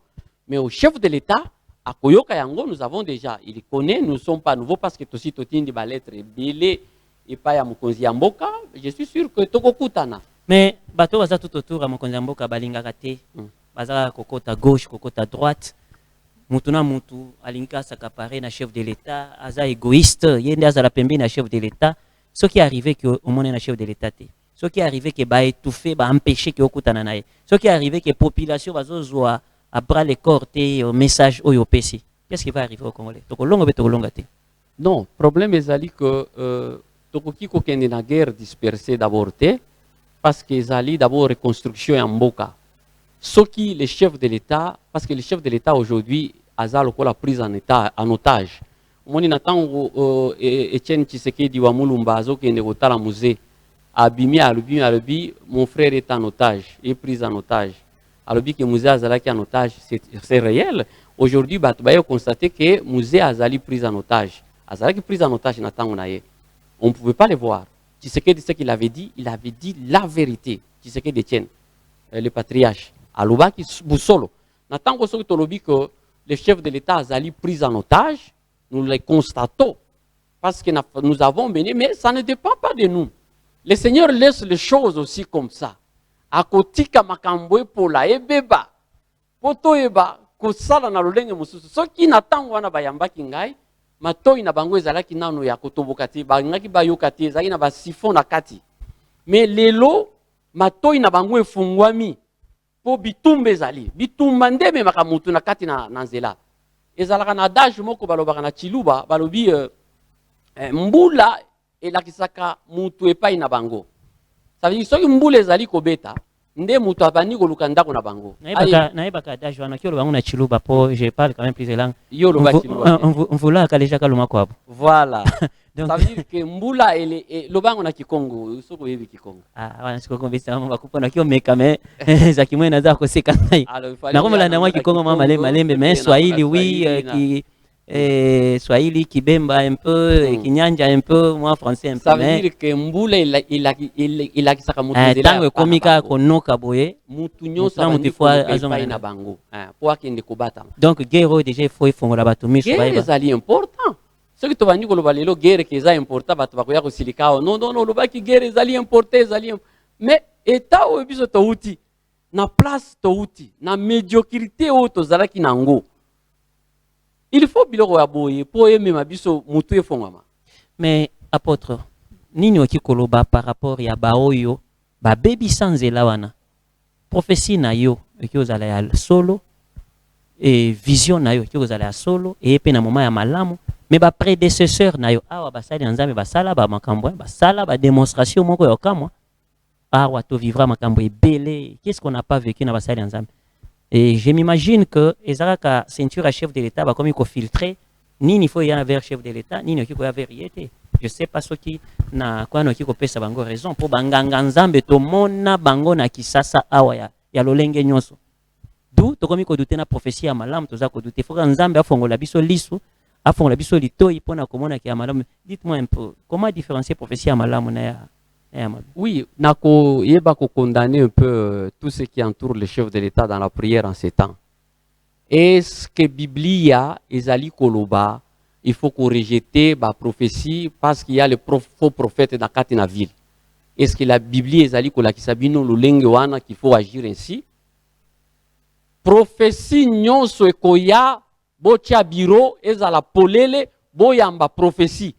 Mais au chef de l'État, à Koyoka Yango, nous avons déjà, il connaît, nous ne sommes pas nouveaux parce que aussi Totindi va lettre belé et pas à Mukonzi Amboka. Je suis sûr que Toko Kutana. Mais bateau baza tout autour à Mukonzi Amboka balinga kate, baza kokota gauche, kokota droite. Mutuna mutu alinka s'accaparer na chef de l'État, aza égoïste, yende aza la pembe na chef de l'État. Ce qui est arrivé que au monde na chef de l'État te. Ce qui est arrivé que ba étouffer, ba empêcher que okutana nae. Ce qui est arrivé que population bazo zoa à bras les corps tes message au PC. Qu'est-ce qui va arriver au Congolais? Non, le problème est que Tokoki kokende na guerre dispersée d'abord parce que zali d'abord reconstruction en Mboka. Ce qui les chefs de l'État, parce que les chefs de l'État aujourd'hui azal ko la prise en otage. Moni natango Etienne Tshisekedi wa Mulumba zo kende kotala musée abimi alubi mon frère est en otage, est pris en otage. Alors que le musée Azalaki en otage, c'est réel. Aujourd'hui, on a constaté que le musée Azali pris en otage. Azalaki pris en otage, on ne pouvait pas le voir. Tu sais ce qu'il avait dit? Il avait dit la vérité. Tu sais que Etienne, le patriarche, Alubaki Boussolo. Nathan que le chef de l'État Azali pris en otage, nous le constatons. Parce que nous avons mené, mais ça ne dépend pas de nous. Le Seigneur laisse les choses aussi comme ça. Akotika makambwe pola ebeba poto eba kosala na lolenge mususu soki na tango wana bayambaki ngai matoi na bango ezalaki nano ya kotoboka te bangaki bayoka te ezalaki na basifon na kati mais lelo matoi na bango efungwami po bitumba ezali bitumba nde memaka mutu na kati na nzela ezalaka na adage moko balobaka na Chiluba balobi mbula elakisaka mutu epai na bango. Ça veut dire que si mbula ezali kobeta nde mutu abandi koluka ndako na bango. Naibaka adage wana kyo bango na Chiluba po je parle quand même plus de langue. Yo loba Chiluba. On voulait kaleja kaluma kwabo. Voilà. Donc ça veut dire que mbula ele lobango na Kikongo, soko yebi Kikongo. Ah wana siko kombisa mama bakupona kyo meka me za kimwena za koseka nai. Na komela na mwa Kikongo mama malembe mais Swahili oui qui Swahili, Kibemba un peu, Kinyanja un peu, moi français un peu. Ça veut dire que Mboula il a qui s'accommoder. Tango komika konoka boye. Mutunyo sa mutifua azonga na bango. Pour qu'il ne combatte. Donc guerre déjà il faut fongola bato miso ba. Guerre c'est important. Ce que tu vas dire que le guerre qui est important bato bakoya ko silikao. Non le ba qui guerre est important mais état o biso to uti na place to uti na médiocrité o to zalaki nango. Il faut biloko ya boye pour aimer mabiso mutu efongama. Mais apôtre, nini okikoloba par rapport ya baoyo ba baby sanzela wana. Prophétie na yo ekozala ya solo et vision na yo ekozala ya solo et pe na moment ya malamu mais ba prédécesseur na yo awa basali nzambe basala ba makambo basala ba démonstration moko ya kamwa awa to vivra makambo ebele. Qu'est-ce qu'on n'a pas vécu na basali nzambe? Et je m'imagine que ezalaka ceinture à chef de l'État comme il faut filtrer ni il faut y aller vers chef de l'État ni il faut y aller vérité. Je sais pas ce qui na quoi no kiko pesa bango raison pour banganga nzambe to mona bango na kisasa awa ya lolenge nyonso. D'où to komi ko douter na prophétie ya malamu to za ko douter faut nzambe afongola biso lisu afongola biso litoi pona komona ki ya malamu. Dites-moi un peu comment différencier prophétie ya malamu na ya. Oui, Nako Yebako condamner un peu tout ce qui entoure le chef de l'État dans la prière en ces temps. Est-ce que Biblia Ezali Koloba, il faut qu'on rejette la prophétie parce qu'il y a le faux prophète dans la ville? Est-ce que la Biblia Ezali Kola qui sabino le lenguana qu'il faut agir ainsi? Prophétie nyonso ekoya bocha biro ezala polele boyamba prophétie.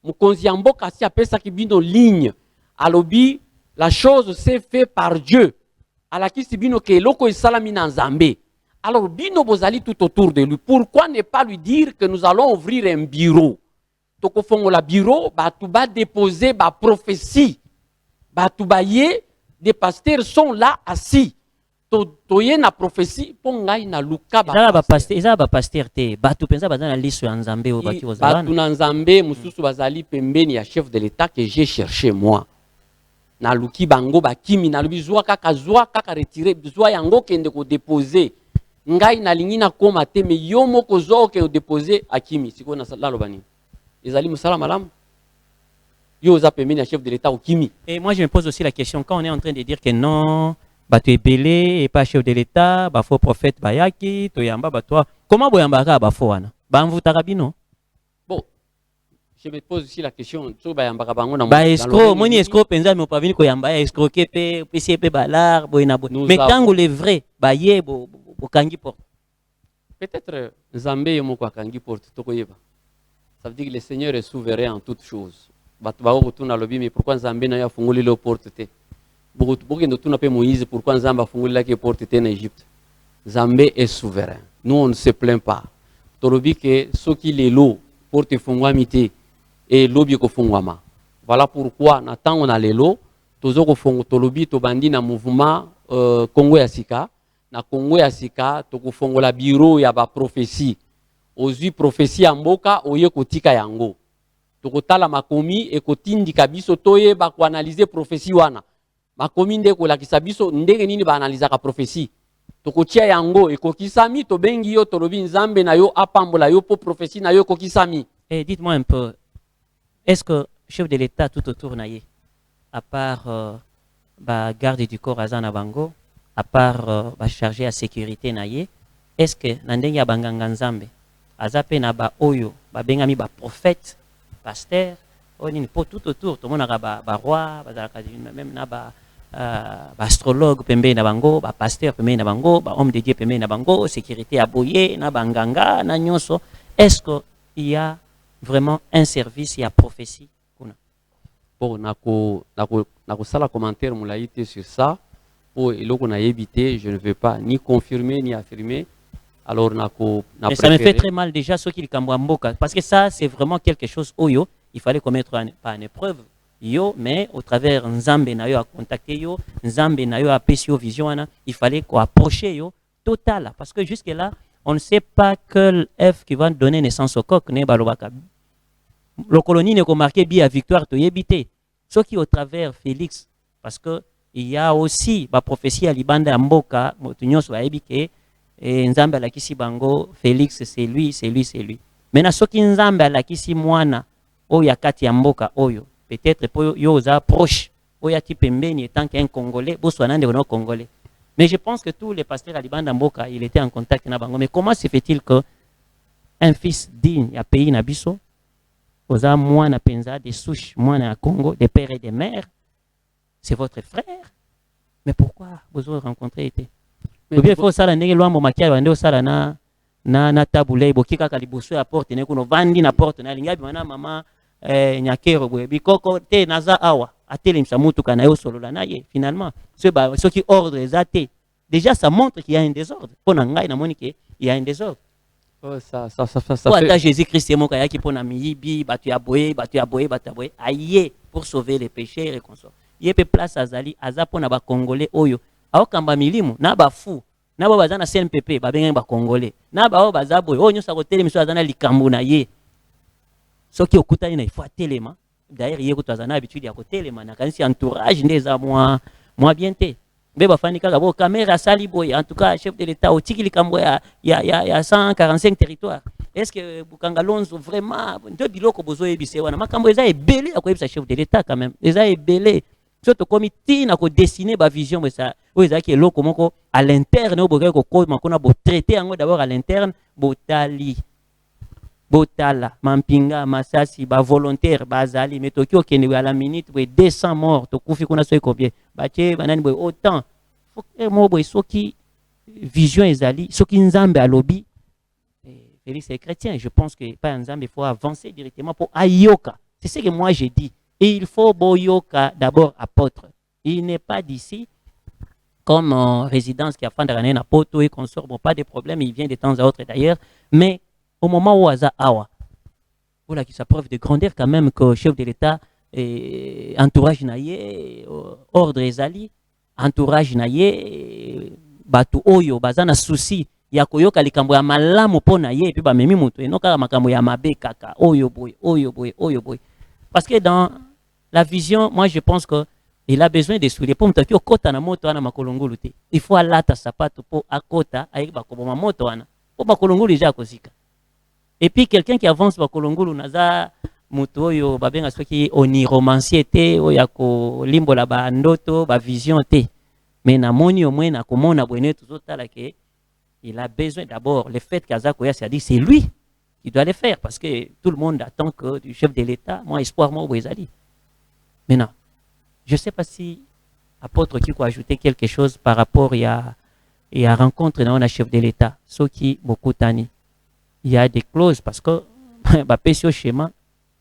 Mukonzi mboka si apesa ki bino ligne. Alobi, la chose s'est faite par Dieu. Alakisi bino ke loko isalami na nzambe. Alors bino bozali tout autour de lui. Pourquoi ne pas lui dire que nous allons ouvrir un bureau? Toko fongo la bureau, ba tu ba déposer ba prophétie. Ba tu ba ye des pasteurs sont là assis. Toye na prophétie pour ngai na luka ba. Eza ba pasteur te. Batu penza bazana liso ya Nzambe o baki ozalana. Batu na Nzambe mususu bazali pembeni ya chef de l'État que j'ai cherché moi. Na luki bango bakimi na lubi zwa kaka retirer zwa yango kende ko déposer. Ngai na lingi na koma te me yo moko zo ke déposer akimi siko na lalo bani. Ezali musala malamu. Yo za pembeni ya chef de l'État okimi. Et moi je me pose aussi la question quand on est en train de dire que non bato ebele et pas chef de l'État, ba faux prophète bayaki, to yamba batwa. Comment boyambaka ba faux wana? Ba mvutaka bino? Bon, je me pose aussi la question, so bayambaka bango na ba escroc, moni escroc penza me pa vini ko yamba escroquer pe pe balar boyina boy. Mais tango les vrais baye bo kangi porte. Peut-être Nzambe moko kangi porte to koyeba. Ça veut dire que le Seigneur est souverain en toutes choses. Bato ba okutuna lobi mais pourquoi Nzambe na ya fungoli le porte te? Beaucoup de tout n'a pas Moïse pourquoi Nzamba a fondé la porte en Égypte. Nzambe est souverain. Nous on ne se plaint pas. Tolobi que ce qui les lots porte fongwamité et lobi ko fongwama. Voilà pourquoi n'attend on a les lots. Tozo ko fongo tolobi to bandi na mouvement Congo ya Sika. Na Congo ya Sika to ko fongo la bureau ya ba prophétie. Ozui prophétie amboka oye kotika yango. To ko tala makomi e kotindi kabiso toye ba ko analyser prophétie wana. Makomi nde ko lakisa biso ndenge nini ba analysaka prophétie tokotia yango ekokisami to bengi yo tolobi Nzambe na yo apambola yo po prophétie na yo ekokisami. Et dites-moi un peu, est-ce que chef de l'État tout autour naye à part ba garde du corps azana bango, à part ba chargé à sécurité naye, est-ce que na ndenge ya banganga Nzambe azape na ba oyo ba bengami ba prophète pasteur oni po tout autour to monaka ba roi bazalaka même na ba astrologue pembe na bango, ba pasteur pembe na bango, ba homme de Dieu pembe na bango, sécurité aboye na banganga na nyonso. Est-ce qu'il y a vraiment un service, il y a prophétie? Bon, nako sala commentaire moulaïté sur ça. Pour eloko na yebité, je ne veux pas ni confirmer ni affirmer. Alors mais ça me fait très mal déjà ceux qui le kambouamboka parce que ça c'est vraiment quelque chose oyo, il fallait qu'on mette pas en épreuve. Yo, mais au travers Nzambe na yo a contacté yo, Nzambe na yo a pesi yo vision ana, il fallait qu'on approche yo total parce que jusque là on ne sait pas quel F qui va donner naissance au coq ne balobaka. Le colonie ne ko marqué bi à victoire to yebité. Ce qui au travers Félix parce que il y a aussi ba prophétie à libanda mboka motunyoso ba yebike et Nzambe la kisi bango Félix c'est lui. Maintenant ce qui Nzambe la kisi mwana o yakati ya mboka oyo peut-être pour yo za proche oyati pembeni étant qu'un Congolais boswana nde Congolais. Mais je pense que tous les pasteurs à Libanda Mboka il était en contact na bango. Mais comment se fait-il que un fils digne ya pays na biso oza mwana penza des souches mwana ya Congo des pères et des mères c'est votre frère? Mais pourquoi vous avez rencontré été? Mais bien faut ça la ndenge lwa momakia bande osala na tabule bokika ka liboso ya porte ne kuno vandi na porte na lingabi mana mama nyakero boye bikoko te naza awa atelemisa mutuka na yo solola na ye finalement ceux qui ordre les athées déjà ça montre qu'il y a un désordre pour ngai na monique il y a un désordre. Ça fait Jésus-Christ est mon kaya qui pona miyibi batu ya boye aye pour sauver les péchés et consort yepe place azali azapona ba congolais oyo aokamba milimu na ba fou na ba bazana CNPP ba benga ba congolais na ba o bazaboye oyo nyosa ko telemiso azana likambo na ye. Ce qui est il faut téléma. D'ailleurs, il y a une habitude à côté, quand c'est entourage, moi bien té. Mais bafani kaka bo caméra sali boy. En tout cas, chef de l'État au tiki likambo il y a 145 territoires. Est-ce que Bukanga Lonzo vraiment deux biloko bozo ebise wana makambo eza ebele akoyebisa chef de l'État quand même. Eza ebele. Surtout comité na ko dessiner ba vision mais ça eza ki eloko moko à l'interne au boka ko makona bo traiter yango d'abord à l'interne botali Botala, Mampinga, Masasi, ba volontaire, bazali, mais Tokyo qui est à la minute, 200 morts, Tokufi qu'on a soit combien, baché, banane, autant. Faut que moi, ce qui vision ezali, ce qui nzambe à lobby, Félix est chrétien. Je pense que pas nzambe, il faut avancer directement pour ayoka. C'est ce que moi j'ai dit. Et il faut boyoka d'abord apôtre. Il n'est pas d'ici comme en résidence qui a fait d'année à Poto et qu'on sort, bon, pas de problème, il vient de temps à autre d'ailleurs, mais au moment où Aza Awa, voilà qui sa preuve de grandeur quand même que chef de l'État entourage naïe, ordre ezali, entourage na ye batu oyo baza na souci ya koyoka likambo ya malamu mpo na ye, puis bamemi moto enokaka makambo ya mabe kaka oyo boy oyo boy oyo boy. Parce que dans la vision, moi je pense que il a besoin de souliers pour mutaki okota na moto wana makolongulu te. Il faut alata sapato po akota ayeba koboma moto wana po makolongulu déjà kozika. Et puis quelqu'un qui avance bakolongulu naza moto oyo babenga soki oniromancier te oyo ko limbola ba ndoto ba vision te. Mais na moni au moins na komona bwene tozotala ke il a besoin d'abord le fait qu'Azakoya s'est dit c'est lui qui doit le faire parce que tout le monde attend que du chef de l'État moi espoir moi Bouezali. Maintenant je ne sais pas si apôtre qui peut ajouter quelque chose par rapport à rencontre dans un chef de l'État ce qui beaucoup tani. Il y a des clauses parce que bah au schéma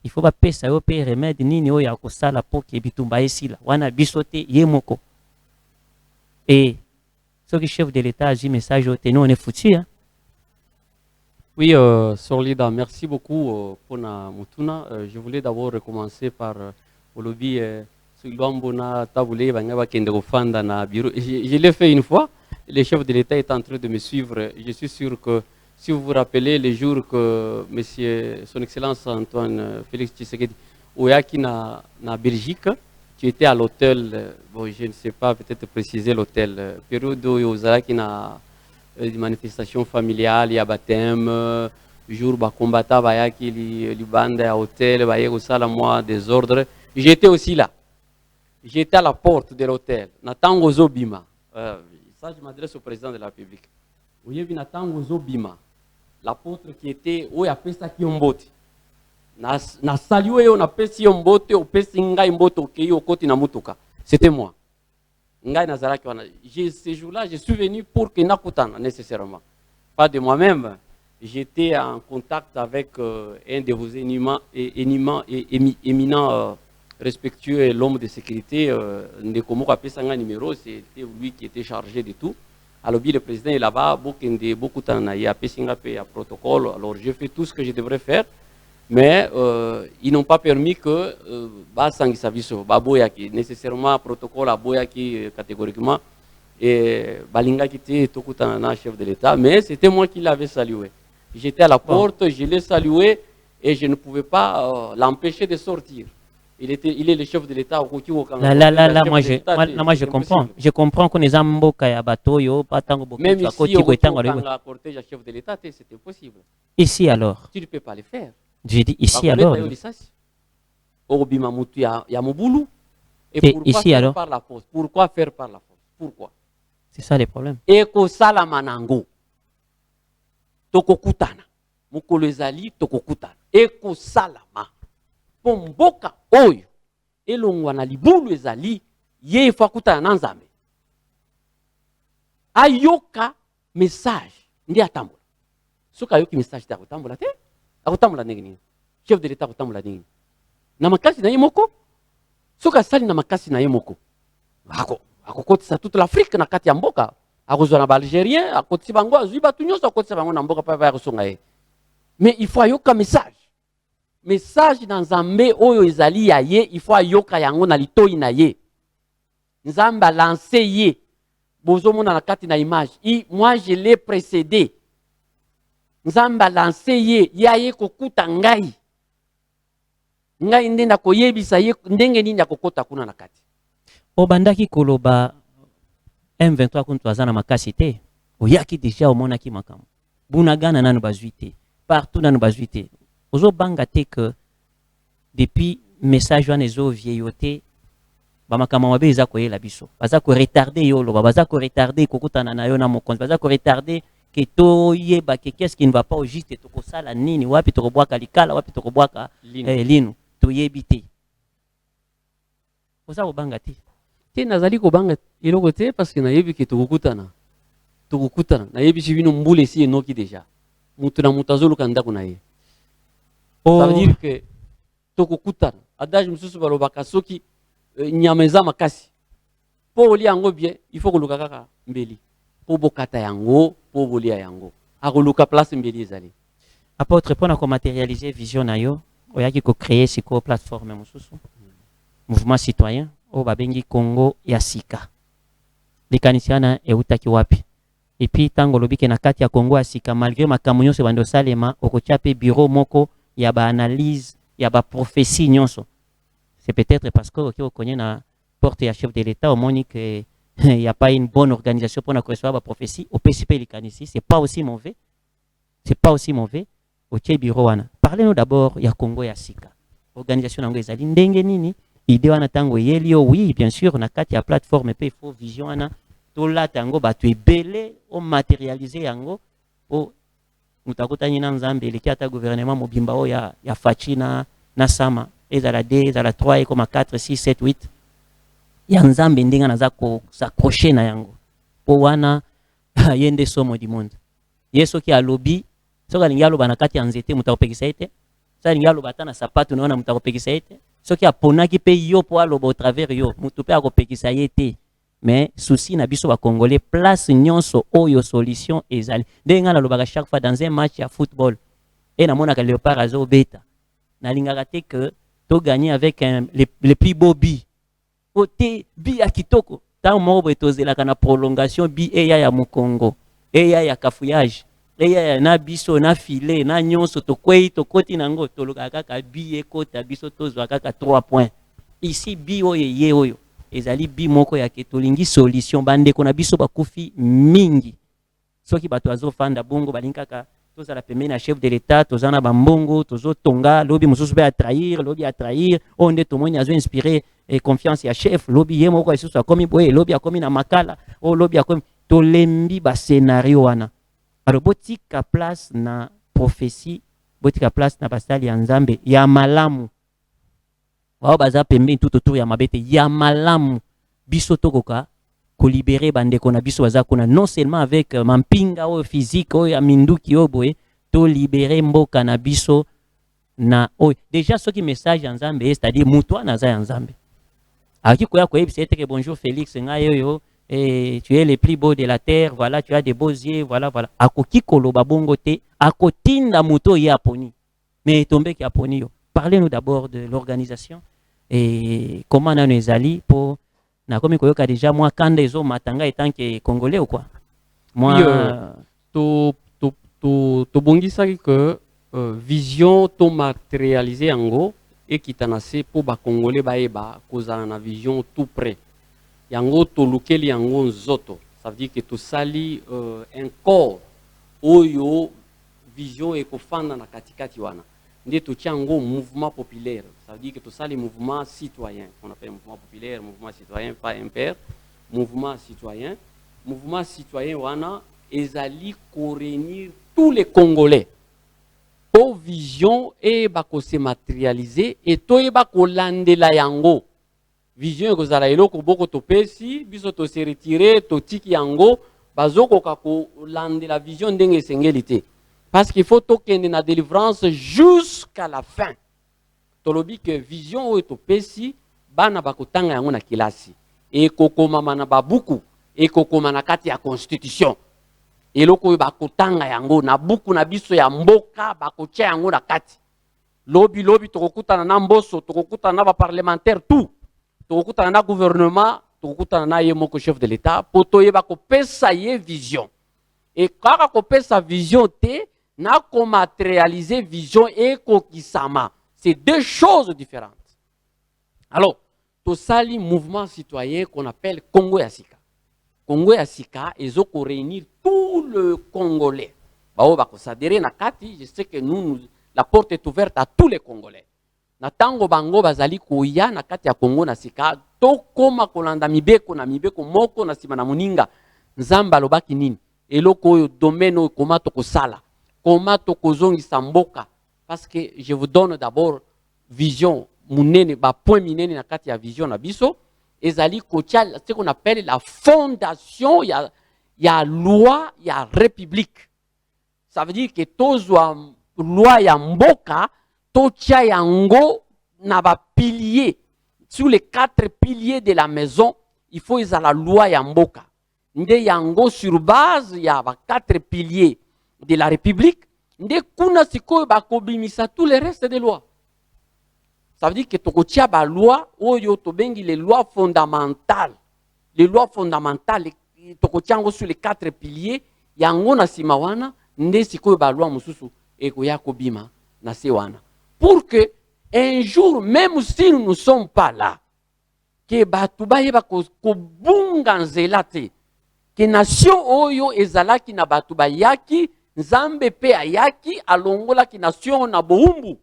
il faut pas payer ça au payer remède nini o ya ko sala pour que bitumba esila wana bisote yemoko. Et ce que chef de l'État a dit message au nous on est foutu hein. Oui, Sorlida, merci beaucoup pour na mutuna. Je voulais d'abord recommencer par le lobby Luambona Taboulé, na bureau. Je l'ai fait une fois. Le chef de l'État est en train de me suivre. Je suis sûr que si vous vous rappelez les jours que Monsieur, Son Excellence Antoine Félix Tshisekedi, Oyaki na Belgique, tu étais à l'hôtel, bon, je ne sais pas, peut-être préciser l'hôtel, période où Oyaki na des manifestations familiales, il y a baptême, jour ba combattant bayaki li bande à hôtel, bayeko sala moi des ordres. J'étais aussi là. J'étais à la porte de l'hôtel. Natango Zobima. Ça, je m'adresse au président de la République. Vous avez vu Natango Zobima. L'apôtre qui était, où il a fait ça qui ombote. Na salué, on a fait si ombote, on fait singa imbote, ok, au côté na mutuka. C'était moi. Ce jour-là, je suis venu pour que Nakutana, nécessairement. Pas de moi-même. J'étais en contact avec un de vos éminents respectueux, l'homme de sécurité, Ndekomo Kapesanga numéro, c'était lui qui était chargé de tout. Alors, le président est là-bas, beaucoup de temps, il y a un protocole. Alors, je fais tout ce que je devrais faire. Mais ils n'ont pas permis que Basangi Saviso, Baboyaki, nécessairement protocole à Boyaki catégoriquement, et Balinga qui était Tokutana, chef de l'État, mais c'était moi qui l'avais salué. J'étais à la porte, je l'ai salué et je ne pouvais pas l'empêcher de sortir. Il est le chef de l'État au Koki au Là, moi je comprends. Je comprends qu'on est en Mboka ya Batoyo, pas tant que même ici, au cortège chef de l'État, c'était possible. Ici alors. Tu ne peux pas le faire. J'ai dit ici alors. Et ici alors. Par la force. Pourquoi faire par la force? Pourquoi? C'est ça le problème. Eko salamanango. Tokokutana. Mukolo ezali tokokutana. Eko salama. Pomboka oyo. Elongwa na libulu ezali ye fakutana na Nzambe. Ayoka message ndi atambola. Soka ayoki message ta kotambola te. Akotambola ndenge chef de l'État akotambola ndenge na makasi na ye moko soka sali na makasi na ye moko akokotisa toute l'Afrique na kati ya mboka akozwa na Algérien akotisi bango azwi batu nyonso akotisa bango na mboka pa ba kosonga ye. Mais il faut ayoka message na Nzambe oyo ezali ya ye, il faut ayoka yango na litoi na ye. Nzambe lancé ye bozomona na kati na image. Moi je l'ai précédé. Nzamba lancé ye yaye kokuta ngai ndenda koyebisa ye ndenge nini ya kokota kuna na kati obandaki koloba M23 kuntu azana makasi te oyaki deja omonaki makambo bunagana nanu bazuite partout nanu bazuite ozobanga te que depuis message wana ezo vieilloté bamakambo mabe eza koyela biso baza ko retarder yo loba baza ko retarder kokutana na yo na mokonzi baza ko retarder que toyeba que qu'est-ce qui ne va pas au juste tokosala nini wapi tokobwaka likala wapi tokobwaka linu toyebi te oza kobanga te nazali kobanga eloko te parce que nayebi ke tokokutana nayebi si bino mbula esi enoki déjà mutu na mutu azoluka ndako na ye. Ça veut dire que tokokutana adage mosusu balobaka soki nyama eza makasi po olia yango bien il faut koluka kaka mbeli po bokata yango po bolia yango akoluka place mbeli ezali. Apôtre pona ko matérialiser vision na yo oyaki ko créer siko plateforme mosusu mouvement citoyen o babengi Congo ya sika likanisi wana eutaki wapi. Et puis tango lobike na kati ya Congo ya sika malgré makambo nyonso bando salema okotia pe bureau moko ya ba analyse ya ba prophétie nyonso. C'est peut-être parce que ok okonye na porte ya chef de l'État au moni que il y a pas une bonne organisation pour na recevoir ba prophétie au PCP likanisi, c'est pas aussi mauvais. C'est pas aussi mauvais. Otie bureau wana. Parlez-nous d'abord ya Congo ya sika. Organisation nango ezali ndenge nini? Idée wana tango yelio oui bien sûr na kati ya plateforme pe il faut vision wana tola tango batu ebele o matérialiser yango o mutakutani na nzambe eleki ata gouvernement mobimba o ya Fachina na sama ezala 2 ezala 3 et comme 4 6 7 8 ya nzambe ndinga naza ko s'accrocher na yango po wana yende somo du monde yeso ki alobi soka lingi aloba na kati ya nzete mutakopekisa ete soka lingi aloba ta na sapato naona mutakopekisa ete soki aponaki pe yo po aloba au travers yo mutu pe akopekisa ye te. Mais souci na biso ba congolais place nyonso oyo solution ezali ndenga na lobaka chaque fois dans un match ya football et na mona ka Léopard azo beta na lingaka te que to gagner avec les plus beaux bi côté bi ya kitoko tant moko betozela kana prolongation bi eya ya Mukongo eya ya cafouillage eya na biso na filet na nyonso to kwei to koti nango to lokaka ka bi ekota biso tozwa kaka 3 points ici bi oyo ye oyo ezali bi moko ya ketolingi solution bandeko na biso bakufi mingi soki bato azofanda bongo balinkaka tozala pembeni na chef de l'État tozana bambongo tozotonga lobi mosusu be atrahir lobi atrahir onde tomoni azo inspirer confiance ya chef lobi ye moko lisusu akomi boye lobi akomi na makala o lobi akomi tolembi ba scénario wana. Alors botika place na prophétie botika place na basali ya nzambe ya malamu wao baza pembeni tout autour ya mabete ya malamu biso tokoka ko libérer bandeko na biso baza kuna non seulement avec mampinga o physique o ya minduki o boye to libérer mboka na biso na o déjà ce qui message ya nzambe c'est-à-dire mutwa na za ya nzambe aki koya ko yebisa ete que bonjour Félix ngai yoyo et tu es le plus beau de la terre voilà tu as des beaux yeux voilà akoki koloba bongo te akotinda muto ya poni mais tombe ki aponi yo. Parlez-nous d'abord de l'organisation et comment on est allé pour na komi koyoka déjà moi quand les hommes matanga étant que congolais ou quoi moi to bongisa que vision to matérialiser yango et kitanase pour ba congolais baeba kozana na vision tout près yango to lukeli yango nzoto ça veut dire que to sali un corps oyo vision e kofanda na katikati wana nde to tiango mouvement populaire. Ça veut dire que tout ça les mouvements citoyens qu'on appelle mouvement populaire, mouvement citoyen, pas impair, mouvement citoyen wana ezali ko réunir tous les Congolais pour vision et bako se matérialiser et to e bako landela yango vision ko zala eloko boko to pesi biso to se retirer to tiki yango bazoko kako landela vision ndenge sengelité. Parce qu'il faut token na délivrance jusqu'à la fin. Tolobi que vision ou to pesi bana bakotanga yango na kilasi. E kokoma mana babuku e kokoma na kati ya constitution. E loko bakotanga yango na buku na biso ya mboka bakotia yango na kati. Lobi tokokutana na mboso, tokokutana na ba parlementaire tout. Tokokutana na gouvernement, tokokutana na ye moko chef de l'État poto ye bakopesa ye vision. Et kaka kopesa vision te na ko matérialiser vision et kokisama. C'est deux choses différentes. Alors, tout ça, le mouvement citoyen qu'on appelle Congo Yasika. Congo Yasika, ils ont réunir tout le Congolais. Je sais que la porte est ouverte à tous les Congolais. Na tango bango bazali koya na kati ya Congo na sika to koma kolanda mibeko na mibeko moko na sima na muninga nzamba lobaki nini eloko oyo domaine oyo koma to kosala koma to kozongisa mboka. Parce que je vous donne d'abord vision munene ba point minene na kati ya vision na biso ezali kotia ce qu'on appelle la fondation ya loi ya république. Ça veut dire que tozwa loi ya mboka totia yango na ba piliers sur les 4 piliers de la maison. Il faut la loi ya mboka nde yango sur base ya ba 4 piliers de la république nde kuna sikoyo bakobimisa tous les restes des lois. Ça veut dire que tokotia ba loi oyo tobengi les lois fondamentales. Les lois fondamentales, les tokotiango sur les 4 piliers yango na sima wana nde sikoyo balwa mususu ekoya kobima na se wana pour que un jour même si nous ne sommes pas là que batu bayeba kobunga nzela te que nation oyo ezalaki na batu bayaki nzambe pe ayaki alongolaki nation na boumbu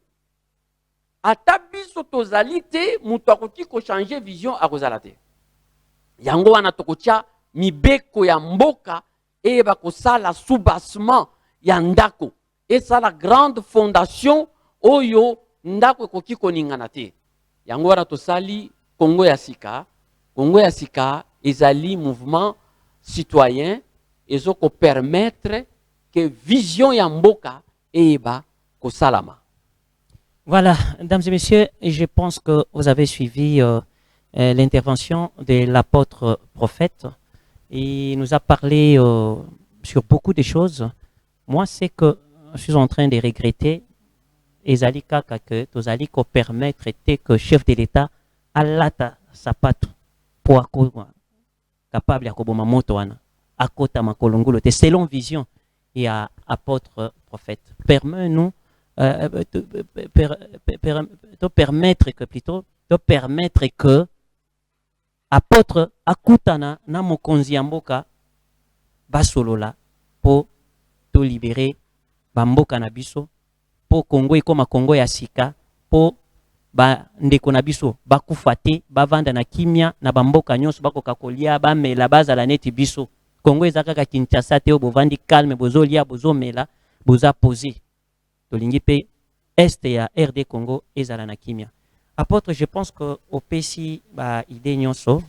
ata biso tozali te mutu akoki kochange vision akozala te yango wana tokotia mibeko ya mboka eyeba kosala soubassement ya ndako esala grande fondation oyo ndako ekoki koningana te yango wana tosali Congo ya sika ezali mouvement citoyen ezoko permettre que vision ya mboka eyeba kosalama. Voilà, mesdames et messieurs, je pense que vous avez suivi l'intervention de l'apôtre prophète. Il nous a parlé sur beaucoup de choses. Moi, c'est que je suis en train de regretter ezali kaka que tozali ko permettre que chef de l'État alata sapato po akoma capable ya koboma moto wana akota makolongulo te selon vision ya apôtre prophète. Permets-nous permettre que apôtre akutana na mokonzi ya mboka basolola po to libérer bamboka na biso po Congo ekoma Congo ya sika po ba ndeko na biso bakufa te bavanda na kimia na bamboka nyonso bakoka kolia bamela bazala neti biso Congo ezaka ka Kinshasa te bovandi calme bozolia bozomela boza posé tolingi pe est ya RD Congo ezala na kimia. Apôtre, je pense que opesi ba idée nyonso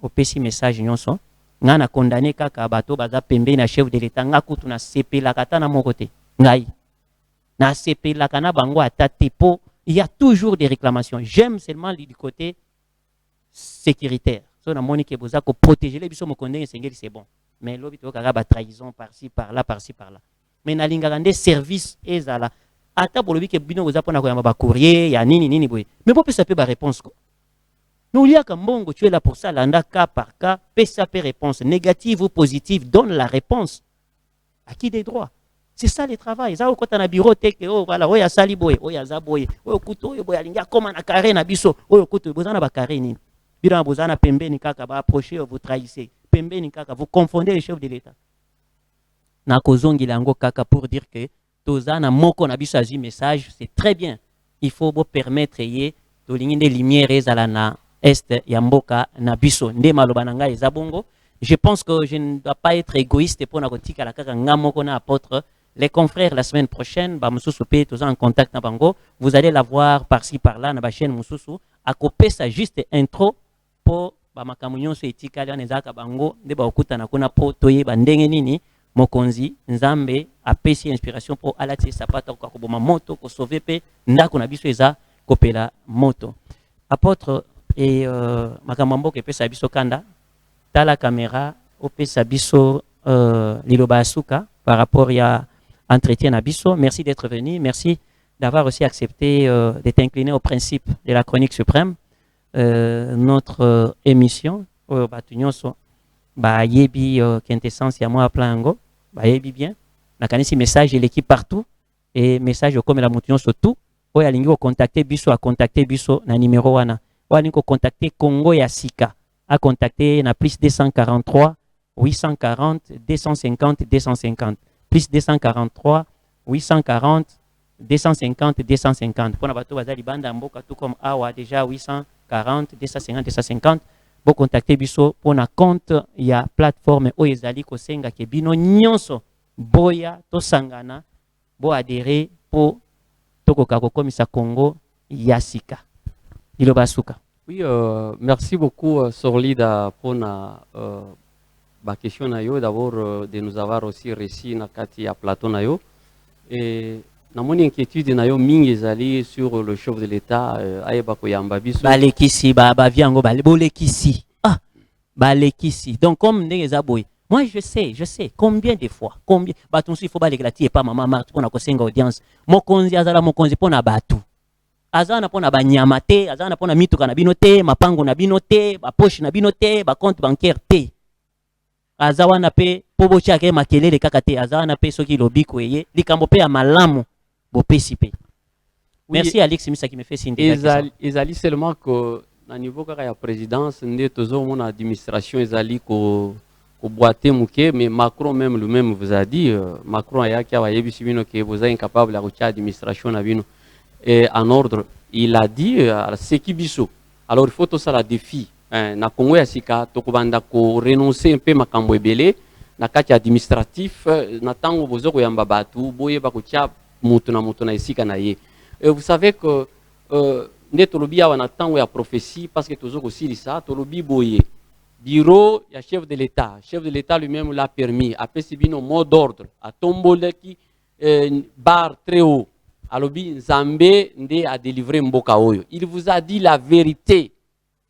opesi message nyonso nga na condamné kaka bato baza pembe na chef de l'État nga kutu na sepela kata na moko te ngai na sepela kana bango atate po il y a toujours des réclamations. J'aime seulement du côté sécuritaire. So na moni ke boza ko protéger les biso mo kondé sengeli c'est bon. Mais lobi to kaka ba trahison par-ci par-là par-ci par-là. Mais na lingaka nde service ezala ata bolobi ke bino boza pona ko yamba ba courrier ya nini boye. Mais bo pesa pe ba réponse ko. N'oulia ka mbongo tu es là pour ça landa cas par cas pesa pe réponse négative ou positive donne la réponse. À qui des droits? C'est ça le travail. Ça, quand on a bureau, oh voilà, oh ya sali boy, oh ya zaboy, oh kuto, oh boy, alinga comme na carré na biso, oh kuto, bozana ba carré ni. Bira bozana pembe ni kaka ba approcher, vous trahissez. Pembe ni kaka, vous confondez les chefs de l'État. Na kozongi lango kaka pour dire que tozana moko na biso azi message, c'est très bien. Il faut bo permettre yé to lingi de lumière ezala na est ya mboka na biso. Nde maloba na ngai ezabongo. Je pense que je ne dois pas être égoïste pour na kotika la kaka ngamoko na apôtre. Les confrères, la semaine prochaine, en contact na bango, vous allez la voir par-ci par-là, na ba chaîne Mususu, à copier sa juste intro pour makamunyon so etikali anezaka bango, de ba okuta na kuna po toye bandenge nini, mokonzi, nzambe, apesi inspiration pour alati sapata ko koboma moto, ko sauver pe, ndako na biso eza kopela moto. Apôtre et makamambo ke pesa biso kanda, tala caméra, opesa biso liloba asuka par rapport à entretien à Bisso. Merci d'être venu. Merci d'avoir aussi accepté de t'incliner au principe de la chronique suprême. Notre émission, yebi quintessence ya moi plango, yebi bien. La kanisi message de l'équipe partout et message comme la mouton surtout. Oya lingi contacter Bisso à contacter Bisso na numéro wana. Oya lingi contacter Congo ya Sika à contacter na plus 243 840 250 250. Plus 243, 840, 250, 250. Pour la bazali banda mboka tout comme awa déjà 840, 250, 250. Vous contactez biso pour na compte ya plateforme oyezali kosenga ke bino nyonso boya to sangana bo adhérer pour tokoka komisa Congo yasika. Iloba suka. Oui, merci beaucoup Sorlida pour na ma question nayo d'abord de nous avoir aussi réussi na kati ya plateau nayo et na moni inquiétude nayo mingi ezali sur le chef de l'État ayeba ko yamba biso balekisi ba viango balekisi balekisi donc comme ndenge zaboy moi je sais combien de fois combien batonsi il faut balekati et pas maman Marthe pour na kosenga audience mokonzi azala mokonzi pona batu azana pona banyama te azana pona mituka na bino te mapango na bino te ba poche na bino te ba compte bancaire te azawana pe pobo chake makelele kaka te azawana pe soki lobi kweye likambo pe ya malamu bopesi pe. Merci Alex Misa qui me fait signe. Ezali seulement que na niveau kaka ya présidence nde tozo mon administration ezali ko boiter muke, mais Macron même lui-même vous a dit Macron ya ki wa yebisi bino que vous êtes incapable ya kocha administration na bino et en ordre. Il a dit ce qui biso. Alors il faut tout ça la défi na Congo ya sika tokobanda ko renoncer un peu makambo ebele na kati administratif na tango bozo ko yamba batu boye ba kocha mutu na esika na ye. Et vous savez que Netolobi a un temps où il y a prophétie parce que toujours aussi ça, Tolobi boye. Bureau, il y a chef de l'État. Chef de l'État lui-même l'a permis. Après, c'est bien au mot d'ordre. À Tombole qui barre très haut. Alobi Nzambe nde a délivré Mboka Oyo. Il vous a dit la vérité.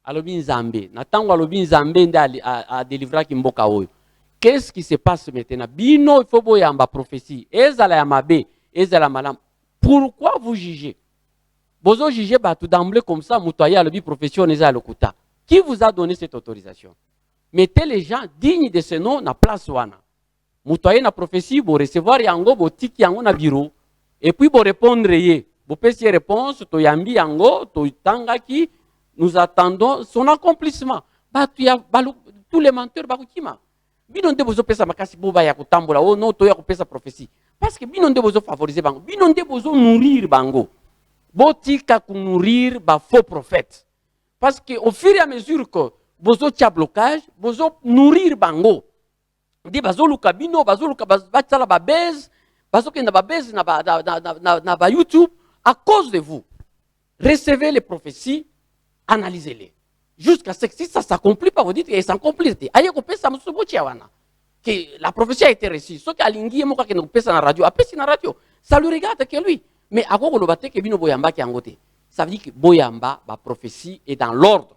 Alobi Nzambe. Natango Alobi Nzambe nde a délivré Mboka Oyo. Qu'est-ce qui se passe maintenant? Bino, il faut boyamba prophétie. Ezala yamabe, ezala malam. Pourquoi vous jugez? Vous jugez tout d'emblée comme ça, Moutoya le professionnel à l'Okuta. Qui vous a donné cette autorisation? Mettez les gens dignes de ce nom na place wana. Moutoya na prophétie, vous recevoir yango, vous tiki yango na bureau, et puis vous répondre ye. Vous payez réponse, to yambi yango, to tangaki, nous attendons son accomplissement. Tous les menteurs, bakukima. Binonde bozo pesa makasi boba ya kutambola, oh non, to ya pesa prophétie. Parce que binonde bozo favoriser bango, binonde bozo nourrir bango. Botika pour nourrir ba faux prophètes. Parce que au fur et à mesure que bozo tia blocage, bozo nourrir bango. Di bazo luka bino, bazo luka bazala ba base, bazo kenda ba base na ba YouTube à cause de vous. Recevez les prophéties, analysez-les. Jusqu'à ce que si ça s'accomplit pas, vous dites que ça s'accomplit. Aïe ko pesa musubo tia wana. Que la prophétie a été reçue. Ce qui a lingi mo ka ke no pesa na radio, apesi na radio. Ça lui regarde que lui. Mais à quoi le bâté que bino boyamba qui angoté, ça veut dire que boyamba, la prophétie est dans l'ordre,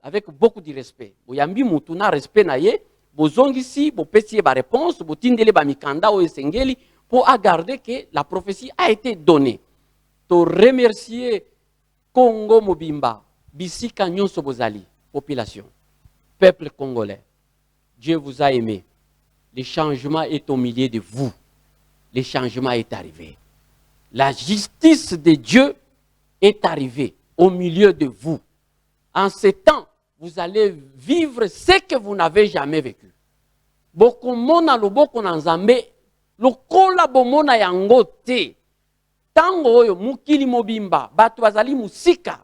avec beaucoup de respect. Boyambi mutuna respect naye, bozongi si, bo pesi ba réponse, bo tindele ba mikanda o esengeli pour garder que la prophétie a été donnée. To remercier Congo Mobimba, bisika nyonso bozali, population, peuple congolais. Dieu vous a aimé. Le changement est au milieu de vous. Le changement est arrivé. La justice de Dieu est arrivée au milieu de vous. En ce temps, vous allez vivre ce que vous n'avez jamais vécu. Bokomona loboko na Nzambe, lokola bomona yango te. Tango oyo mukili mobimba, batu bazali musika.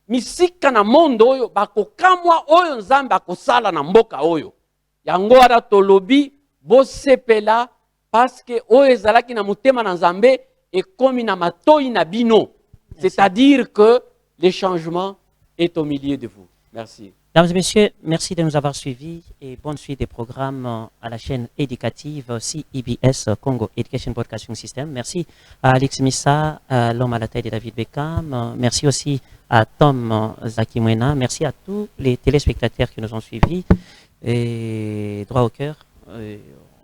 Misika na mondo oyo, bakokamwa oyo Nzambe akosala na mboka oyo. Yango ara tolobi, bosepela, parce que oyo ezalaki na mutema na Nzambe, et comme il na bino, c'est-à-dire que le changement est au milieu de vous. Merci. Mesdames et messieurs, merci de nous avoir suivis et bonne suite des programmes à la chaîne éducative CEBS Congo Education Broadcasting System. Merci à Alex Misa, l'homme à la tête de David Beckham. Merci aussi à Tom Zakimwena. Merci à tous les téléspectateurs qui nous ont suivis. Et droit au cœur,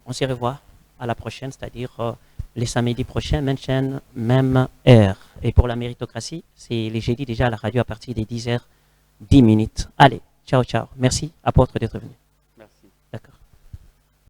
on se revoit à la prochaine, c'est-à-dire les samedis prochains, même chaîne, même heure. Et pour la méritocratie, c'est les jeudis déjà à la radio à partir des 10h10. Allez, ciao, ciao. Merci, apôtre, d'être venu.